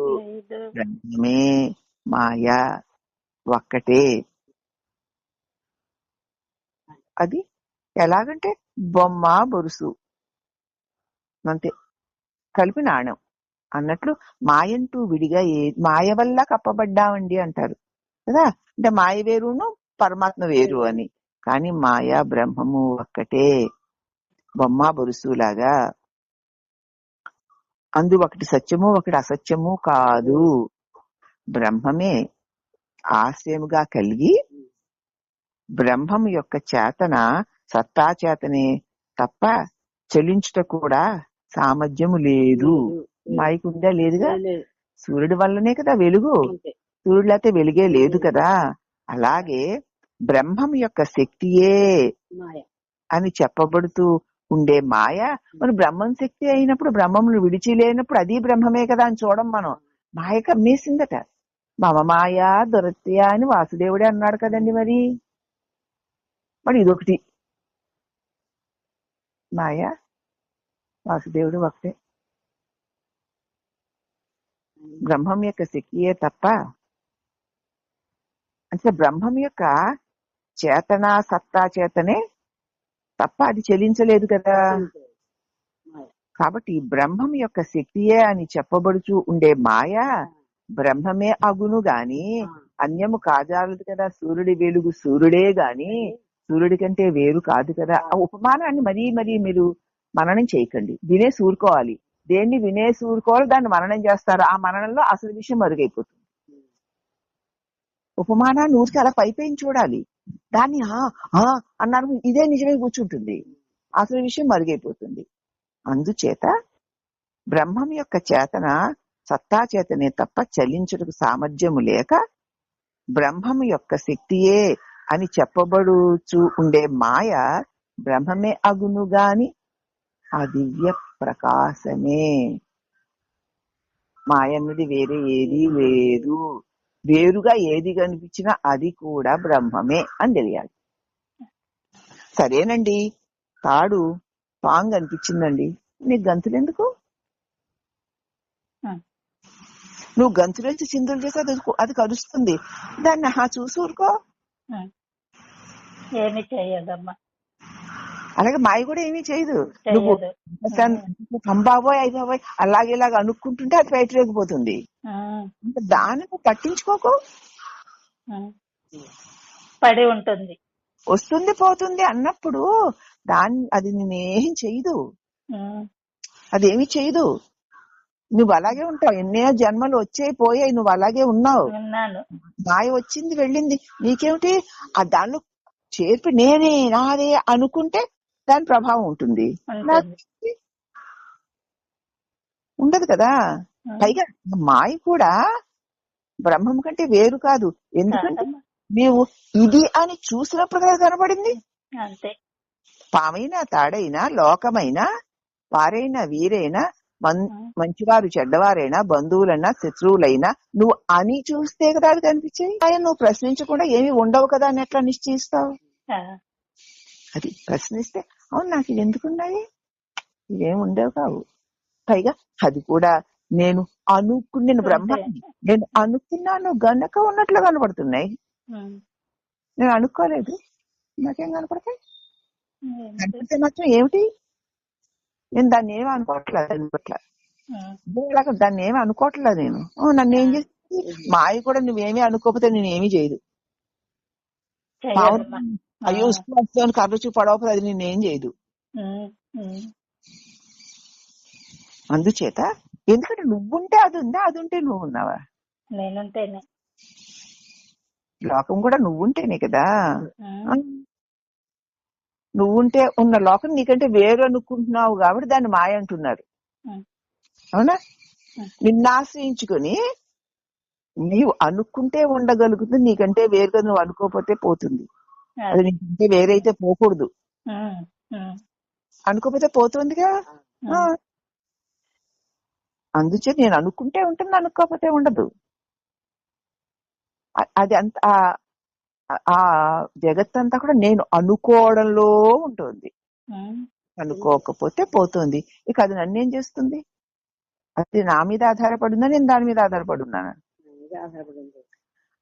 బ్రహ్మమే మాయ ఒక్కటే. అది ఎలాగంటే బొమ్మ బొరుసు అంతే, కలిపి నాణ్యం అన్నట్లు మాయంటూ విడిగా మాయ వల్ల కప్పబడ్డామండి అంటారు కదా. అంటే మాయ వేరును పరమాత్మ వేరు అని. కానీ మాయా బ్రహ్మము ఒక్కటే, బొమ్మ బొరుసులాగా. అందు ఒకటి సత్యము ఒకటి అసత్యము కాదు, బ్రహ్మమే ఆశ్రయముగా కలిగి బ్రహ్మం యొక్క చేతన సత్తా చేతనే తప్ప చలించుట కూడా సామర్థ్యము లేదు. మాయకుందా? లేదుగా. సూర్యుడి వల్లనే కదా వెలుగు, సూర్యుడు లేకపోతే వెలుగే లేదు కదా. అలాగే బ్రహ్మం యొక్క శక్తియే అని చెప్పబడుతూ ఉండే మాయ మన బ్రహ్మం శక్తి అయినప్పుడు, బ్రహ్మమును విడిచి లేనప్పుడు అది బ్రహ్మమే కదా అని చూడం మనం. మాయ కమ్మేసిందట. మమ మాయా దొరత్యా అని వాసుదేవుడే అన్నాడు కదండి. మరి ఇదొకటి మాయ, వాసుదేవుడు ఒకటే. బ్రహ్మం యొక్క శక్తియే తప్ప, అంటే బ్రహ్మం యొక్క చేతన సత్తా చేతనే తప్ప అది చెలించలేదు కదా. కాబట్టి బ్రహ్మం యొక్క శక్తియే అని చెప్పబడుచు ఉండే మాయ బ్రహ్మమే అగును గాని అన్యము కాజాలదు కదా. సూర్యుడి వెలుగు సూర్యుడే గాని సూర్యుడి కంటే వేరు కాదు కదా. ఆ ఉపమానాన్ని మరీ మీరు మననం చేయకండి, వినేసి ఊరుకోవాలి. దేన్ని వినేసి ఊరుకోవాలి, దాన్ని మననం చేస్తారు. ఆ మననంలో అసలు విషయం మరుగైపోతుంది. ఉపమానాన్ని ఊరికి అలా పైపైన చూడాలి, దాన్ని అన్నారు ఇదే నిజమే కూర్చుంటుంది, అసలు విషయం మరుగైపోతుంది. అందుచేత బ్రహ్మం యొక్క చేతన సత్తా చేతనే తప్ప చలించుటకు సామర్థ్యము లేక బ్రహ్మము యొక్క శక్తియే అని చెప్పబడుచు ఉండే మాయ బ్రహ్మమే అగును గాని ఆ దివ్య ప్రకాశమే. మాయ అన్నది వేరే ఏది లేదు, వేరుగా ఏది కనిపించినా అది కూడా బ్రహ్మమే అని తెలియాలి. సరేనండి, తాడు పాంగ్ అనిపించిందండి, నీకు గంతులు ఎందుకు? నువ్వు గంతులేసి చిందులు చేసి అది కలుస్తుంది, దాన్ని చూసి ఊరుకో. ఏమి చేయదమ్మా. అలాగే మాయ కూడా ఏమీ చేయదు. నువ్వు సంబాబోయ్ అయిపోయి అలాగేలాగా అనుకుంటుంటే అది బయట రేగిపోతుంది. దాన్ని పట్టించుకోకు, పడి ఉంటుంది, వస్తుంది పోతుంది అన్నప్పుడు అది నేనేం చెయ్యదు, అదేమి చెయ్యదు. నువ్వు అలాగే ఉంటావు. ఎన్నో జన్మలు వచ్చాయి పోయాయి, నువ్వు అలాగే ఉన్నావు. మాయ వచ్చింది వెళ్ళింది, నీకేమిటి? ఆ దానిలో చేర్పి నేనే నాదే అనుకుంటే దాని ప్రభావం ఉంటుంది, ఉండదు కదా. పైగా మాయ కూడా బ్రహ్మం కంటే వేరు కాదు. ఎందుకంటే నీవు ఇది అని చూసినప్పుడు కదా కనబడింది. పామైనా తాడైనా లోకమైనా వారైనా వీరైనా మంచివారు చెడ్డవారైనా బంధువులైనా శత్రువులైనా నువ్వు అని చూస్తే కదా అది కనిపించాయి. ఆయన నువ్వు ప్రశ్నించకుండా ఏమి ఉండవు కదా అని ఎట్లా నిశ్చయిస్తావు? అది ప్రశ్నిస్తే అవును నాకు ఇది ఎందుకున్నాయి, ఇవేమి ఉండవు కావు. పైగా అది కూడా నేను అనుకున్న బ్రహ్మాన్ని నేను అనుకున్నాను గనక ఉన్నట్లు కనపడుతున్నాయి. నేను అనుకోలేదు, నాకేం కనపడతాయి? కనపడితే మాత్రం ఏమిటి, నేను దాన్ని ఏమి అనుకోవట్లేదు. దాని పట్ల దాన్ని ఏమి అనుకోవట్లేదు నేను. నన్ను ఏం చేస్తుంది మాయ కూడా, నువ్వేమీ అనుకోకపోతే నేనేమీ చేయదు. అయ్యో ఉసుకు కర్ర చూపు పడవపోతే అది నేనేం చేయదు. అందుచేత ఎందుకంటే నువ్వుంటే అది ఉందా, అది ఉంటే నువ్వు ఉన్నావా? నేనుంటేనే. లోకం కూడా నువ్వుంటేనే కదా. నువ్వుంటే ఉన్న లోకం నీకంటే వేరు అనుకుంటున్నావు కాబట్టి దాన్ని మాయ అంటున్నారు. అవునా? నిన్ను ఆశ్రయించుకొని నీవు అనుకుంటే ఉండగలుగుతుంది, నీకంటే వేరుగా నువ్వు అనుకోకపోతే పోతుంది. అది నీకంటే వేరైతే పోకూడదు, అనుకోకపోతే పోతుందిగా. అందుచే నేను అనుకుంటే ఉంటుంది, అనుకోకపోతే ఉండదు. అది అంత ఆ జగత్తంతా కూడా నేను అనుకోవడంలో ఉంటుంది. అనుకోకపోతే పోతుంది. ఇక అది నన్నేం చేస్తుంది? అది నా మీద ఆధారపడిందా, నేను దాని మీద ఆధారపడి ఉన్నాను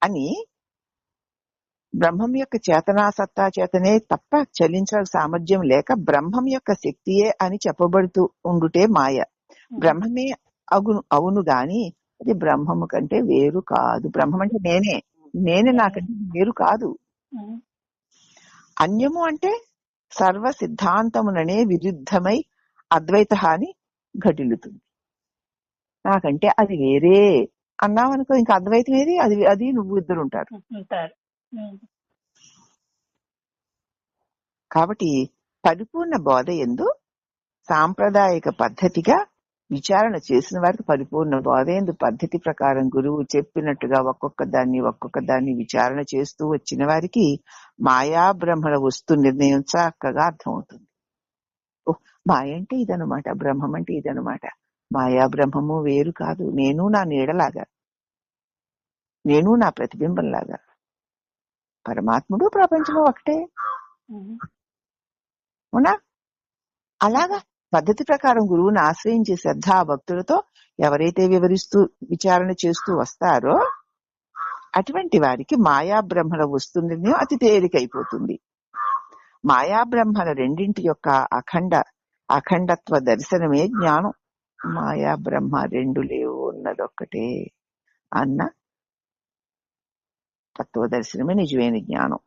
అని బ్రహ్మం యొక్క చేతనా సత్తా చేతనే తప్ప చలించాల్సిన సామర్థ్యం లేక బ్రహ్మం యొక్క శక్తియే అని చెప్పబడుతూ ఉండుటే మాయ. బ్రహ్మమే అవును గాని అది బ్రహ్మము కంటే వేరు కాదు. బ్రహ్మం అంటే నేనే నాకంటే వేరు కాదు. అన్యము అంటే సర్వ సిద్ధాంతముననే విరుద్ధమై అద్వైత హాని ఘటిల్లుతుంది. నాకంటే అది వేరే అన్నామనుకో, ఇంకా అద్వైతం ఏది? అది నువ్వు ఇద్దరు ఉంటారు. కాబట్టి పరిపూర్ణ బోధ యందు సాంప్రదాయిక పద్ధతిగా విచారణ చేసిన వారికి పరిపూర్ణ బోధ యందు పద్ధతి ప్రకారం గురువు చెప్పినట్టుగా ఒక్కొక్క దాన్ని విచారణ చేస్తూ వచ్చిన వారికి మాయా బ్రహ్మల వస్తు నిర్ణయం చక్కగా అర్థమవుతుంది. మాయ అంటే ఇదనమాట, బ్రహ్మం అంటే ఇదనమాట. మాయా బ్రహ్మము వేరు కాదు. నేను నా నీడలాగా, నేను నా ప్రతిబింబంలాగా, పరమాత్ముడు ప్రపంచము ఒకటే. అవునా? అలాగా పద్ధతి ప్రకారం గురువుని ఆశ్రయించే శ్రద్ధా భక్తులతో ఎవరైతే వివరిస్తూ విచారణ చేస్తూ వస్తారో అటువంటి వారికి మాయా బ్రహ్మల వస్తుంది అతి తేలికైపోతుంది. మాయా బ్రహ్మల రెండింటి యొక్క అఖండత్వ దర్శనమే జ్ఞానం. మాయా బ్రహ్మ రెండు లేవు, ఉన్నదొక్కటే అన్న తత్వ దర్శనమే నిజమైన జ్ఞానం.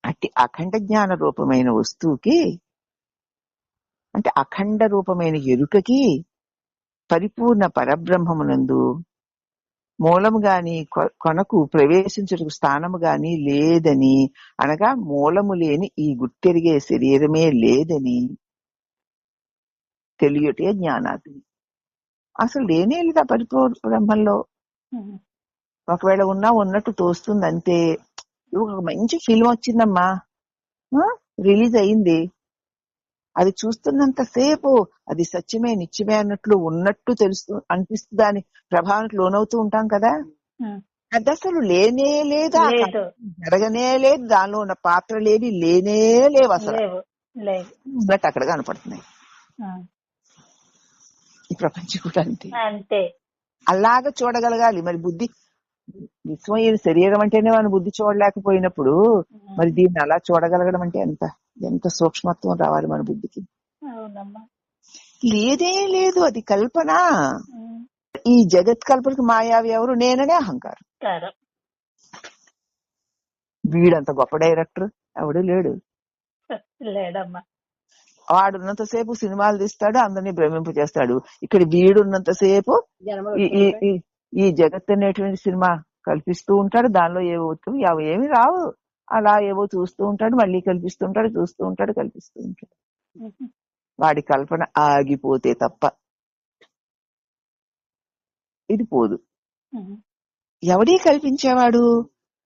అట్టి అఖండ జ్ఞాన రూపమైన వస్తువుకి, అంటే అఖండ రూపమైన ఎరుకకి పరిపూర్ణ పరబ్రహ్మమునందు మూలము గాని కొనకు ప్రవేశించుటకు స్థానము గాని లేదని, అనగా మూలము లేని ఈ గుర్తెరిగే శరీరమే లేదని తెలియటే జ్ఞానాగ్ని. అసలు లేనే లేదా పరిపూర్ణ బ్రహ్మంలో. ఒకవేళ ఉన్నట్టు తోస్తుంది అంతే. ఒక మంచి ఫిల్మ్ వచ్చిందమ్మా, రిలీజ్ అయింది, అది చూస్తున్నంత సేపు అది సత్యమే నిత్యమే ఉన్నట్టు తెలుస్తూ అనిపిస్తూ దాని ప్రభావానికి లోనవుతూ ఉంటాం కదా. అది అసలు లేనే లేదా, జరగనే లేదు, దానిలో ఉన్న పాత్రలేవి లేనే లేవు, అసలు ఉన్నట్టు అక్కడ కనపడుతున్నాయి. ఈ ప్రపంచం కూడా అంతే. అలాగా చూడగలగాలి. మరి బుద్ధి విశ్వం ఈ శరీరం అంటేనే మన బుద్ధి చూడలేకపోయినప్పుడు మరి దీన్ని అలా చూడగలగడం అంటే ఎంత సూక్ష్మత్వం రావాలి మన బుద్ధికి. లేదే లేదు, అది కల్పన. ఈ జగత్ కల్పనకు మాయావి ఎవరు? నేననే అహంకారం. వీడంత గొప్ప డైరెక్టర్ ఎవడు లేడు. వాడున్నంతసేపు సినిమాలు తీస్తాడు, అందరినీ భ్రమింపు చేస్తాడు. ఇక్కడ వీడున్నంతసేపు ఈ జగత్ అనేటువంటి సినిమా కల్పిస్తూ ఉంటాడు. దానిలో ఏమి రావు, అలా ఏవో చూస్తూ ఉంటాడు, మళ్ళీ కల్పిస్తూ ఉంటాడు, చూస్తూ ఉంటాడు, కల్పిస్తూ ఉంటాడు. వాడి కల్పన ఆగిపోతే తప్ప ఇది పోదు. ఎవడీ కల్పించేవాడు?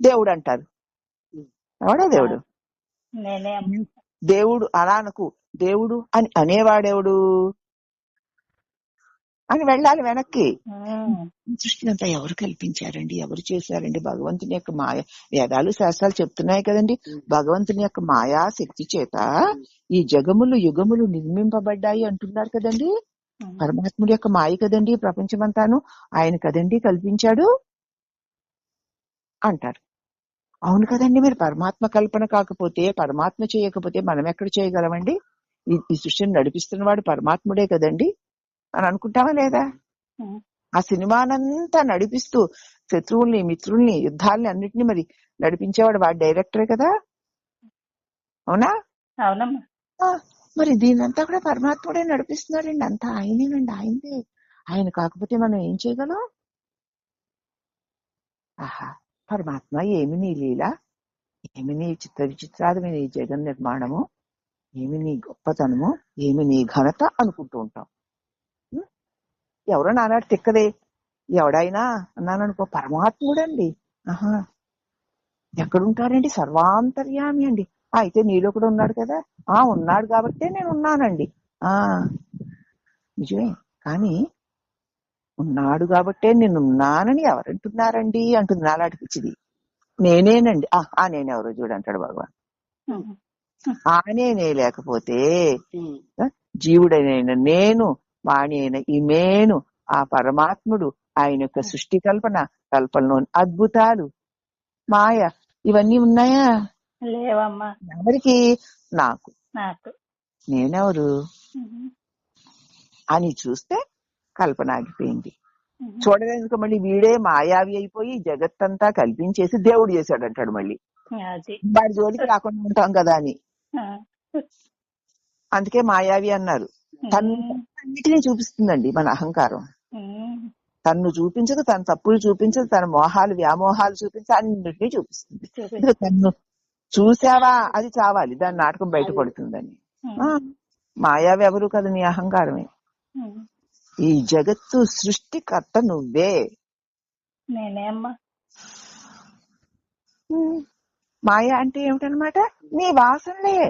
దేవుడు అంటారు. ఎవడా దేవుడు? దేవుడు అలానకు, దేవుడు అని అనేవాడెవడు అని వెళ్ళాలి వెనక్కి. సృష్టి అంతా ఎవరు కల్పించారండి, ఎవరు చేశారండి? భగవంతుని యొక్క మాయ. వేదాలు శాస్త్రాలు చెప్తున్నాయి కదండి, భగవంతుని యొక్క మాయా శక్తి చేత ఈ జగములు యుగములు నిర్మింపబడ్డాయి అంటున్నారు కదండి. పరమాత్ముడి యొక్క మాయ కదండి ప్రపంచమంతాను, ఆయన కదండి కల్పించాడు అంటారు. అవును కదండి, మీరు పరమాత్మ కల్పన కాకపోతే, పరమాత్మ చేయకపోతే మనం ఎక్కడ చేయగలమండి? ఈ సృష్టిని నడిపిస్తున్నవాడు పరమాత్ముడే కదండి అని అనుకుంటావా లేదా? ఆ సినిమానంతా నడిపిస్తూ శత్రువుల్ని, మిత్రుల్ని, యుద్ధాలని అన్నిటినీ మరి నడిపించేవాడు వాడు డైరెక్టరే కదా, అవునా? అవునమ్మా. మరి దీనంతా కూడా పరమాత్ముడే నడిపిస్తున్నాడండి, అంతా ఆయనేనండి, ఆయనదే. ఆయన కాకపోతే మనం ఏం చేయగలం? ఆహా, పరమాత్మ ఏమి నీ లీల, ఏమి నీ చిత్ర విచిత్రాదమైన నీ జగన్ నిర్మాణము, ఏమి నీ గొప్పతనము, ఏమి నీ ఘనత అనుకుంటూ ఉంటాం. ఎవరో నానాడు తిక్కదే ఎవడైనా అన్నాననుకో, పరమాత్ముడండి. ఆహా, ఎక్కడుంటాడండి? సర్వాంతర్యామి అండి. అయితే నీలో కూడా ఉన్నాడు కదా. ఉన్నాడు కాబట్టే నేను ఉన్నానండి. నిజమే, కానీ ఉన్నాడు కాబట్టే నేనున్నానని ఎవరంటున్నారండి అంటుంది నాలాంటి పిచ్చిది. నేనేనండి. నేనెవరో చూడంటాడు భగవాన్. నేనే లేకపోతే జీవుడైన నేను, వాణి అయిన ఈమెను, ఆ పరమాత్ముడు, ఆయన యొక్క సృష్టి కల్పనలోని అద్భుతాలు, మాయ, ఇవన్నీ ఉన్నాయా? లేవమ్మా. ఎవరికి? నాకు. నేనెవరు అని చూస్తే కల్పన ఆగిపోయింది. చూడడానికి మళ్ళీ వీడే మాయావి అయిపోయి జగత్తంతా కల్పించేసి దేవుడు చేశాడంటాడు. మళ్ళీ వాడి జోలికి రాకుండా ఉంటాం కదా అని. అందుకే మాయావి అన్నారు. అన్నిటినీ చూపిస్తుందండి మన అహంకారం. తన్ను చూపించదు, తన తప్పులు చూపించదు, తన మోహాలు వ్యామోహాలు చూపించి అన్నిటినీ చూపిస్తుంది. తన్ను చూసావా అది చావాలి, దాని నాటకం బయటపడుతుందని. మాయావి ఎవరు కదా, నీ అహంకారమే. ఈ జగత్తు సృష్టికర్త నువ్వే. మాయ అంటే ఏమిటనమాట? నీ వాసనలే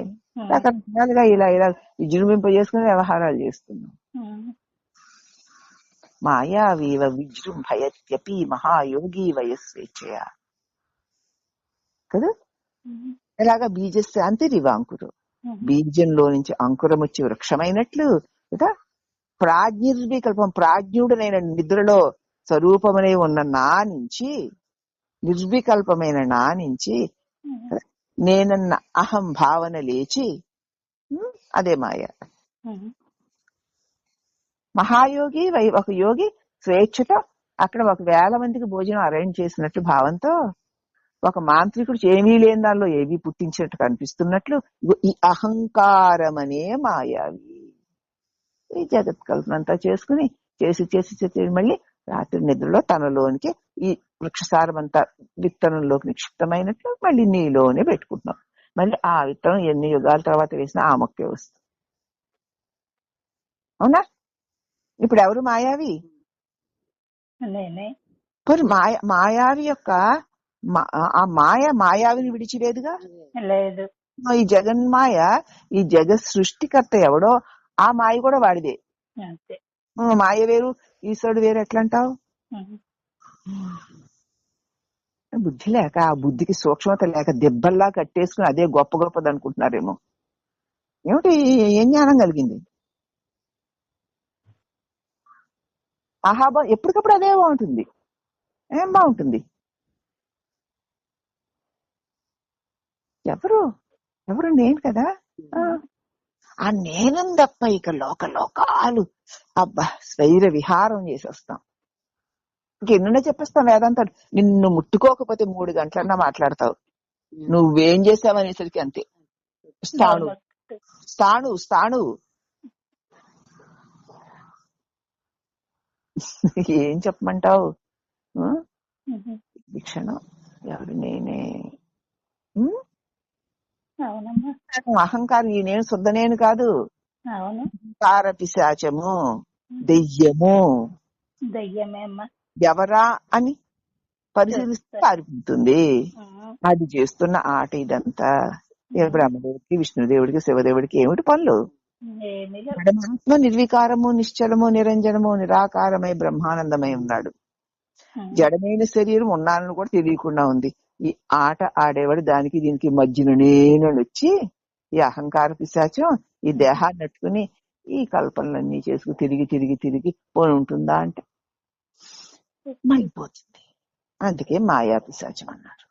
రకరకాలుగా ఇలా ఇలా విజృంభింప చేసుకుని వ్యవహారాలు చేస్తున్నావు. మాయావీవ విజృంభయత్యపి మహాయోగి వయస్వేచ్ఛయ కదా. ఎలాగా బీజస్యాంతిరివ అంకురం, బీజంలో నుంచి అంకురం వచ్చి వృక్షమైనట్లు కదా. ప్రాజ్ఞిర్వికల్పం, ప్రాజ్ఞుడనైన నిద్రలో స్వరూపమనే ఉన్న నా నుంచి, నిర్వికల్పమైన నా నుంచి నేనన్న అహం భావన లేచి, అదే మాయ. మహాయోగి ఒక యోగి స్వేచ్ఛతో అక్కడ 1,000 మందికి భోజనం అరేంజ్ చేసినట్టు భావంతో, ఒక మాంత్రికుడు ఏమీ లేని దానిలో ఏవి పుట్టించినట్టు కనిపిస్తున్నట్లు ఈ అహంకారం అనే మాయావి ఈ జగత్ కల్పనంతా చేసుకుని చేసి చేసి చేసి మళ్ళీ రాత్రి నిద్రలో తనలోనికి ఈ వృక్షసారం అంతా విత్తనంలోకి నిక్షిప్తమైనట్లు మళ్ళీ నీలోనే పెట్టుకుంటున్నాం. మళ్ళీ ఆ విత్తనం ఎన్ని యుగాల తర్వాత వేసినా ఆ మొక్కే వస్తుంది. అవునా? ఇప్పుడు ఎవరు మాయావి? మాయావి యొక్క ఆ మాయావిని విడిచిలేదుగా. లేదు. ఈ జగన్మాయ, ఈ జగత్ సృష్టికర్త ఎవడో ఆ మాయ కూడా వాడిదే. మాయ వేరు, ఈశ్వరుడు వేరు ఎట్లా అంటావు? బుద్ధి లేక, ఆ బుద్ధికి సూక్ష్మత లేక దెబ్బల్లా కట్టేసుకుని అదే గొప్ప గొప్పది అనుకుంటున్నారేమో. ఏమిటి, ఏం జ్ఞానం కలిగింది? ఎప్పటికప్పుడు అదే బాగుంటుంది. ఏం బాగుంటుంది? ఎవరు నేను కదా. ఆ నేనం తప్ప ఇక లోకాలు అబ్బా స్వైర విహారం చేసి వస్తాం. ఇంకెన్నున్నా చెప్పేస్తాం వేదాంతాలు. నిన్ను ముట్టుకోకపోతే 3 గంటలన్నా మాట్లాడతావు. నువ్వేం చేసావనేసరికి అంతే. స్థాణు ఏం చెప్పమంటావు? ఈ క్షణం ఎవరు నేనే. అహంకారం, ఈ నేను శుద్ధ నేను కాదు. అహంకార పిశాచము, దెయ్యము. ఎవరా అని పరిశీలిస్తే పారిపోతుంది. అది చేస్తున్న ఆట ఇదంతా. బ్రహ్మదేవుడికి, విష్ణుదేవుడికి, శివదేవుడికి ఏమిటి పనులు? పరమాత్మ నిర్వికారము, నిశ్చలము, నిరంజనము, నిరాకారమై బ్రహ్మానందమై ఉన్నాడు. జడమైన శరీరం ఉన్నానని కూడా తెలియకుండా ఉంది. ఈ ఆట ఆడేవాడు దానికి దీనికి మధ్యన నేను వచ్చి ఈ అహంకార పిశాచం ఈ దేహాన్ని నట్టుకుని ఈ కల్పనలన్నీ చేసుకు తిరిగి పోని ఉంటుందా అంటే మళ్ళీపోతుంది. అందుకే మాయా పిశాచం అన్నారు.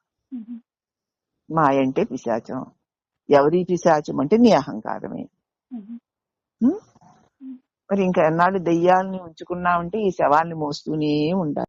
మాయ అంటే పిశాచం. ఎవరి పిశాచం అంటే నీ అహంకారమే. మరి ఇంకా ఎన్నాళ్ళు దెయ్యాలని ఉంచుకున్నామంటే ఈ శవాల్ని మోస్తూనే ఉండాలి.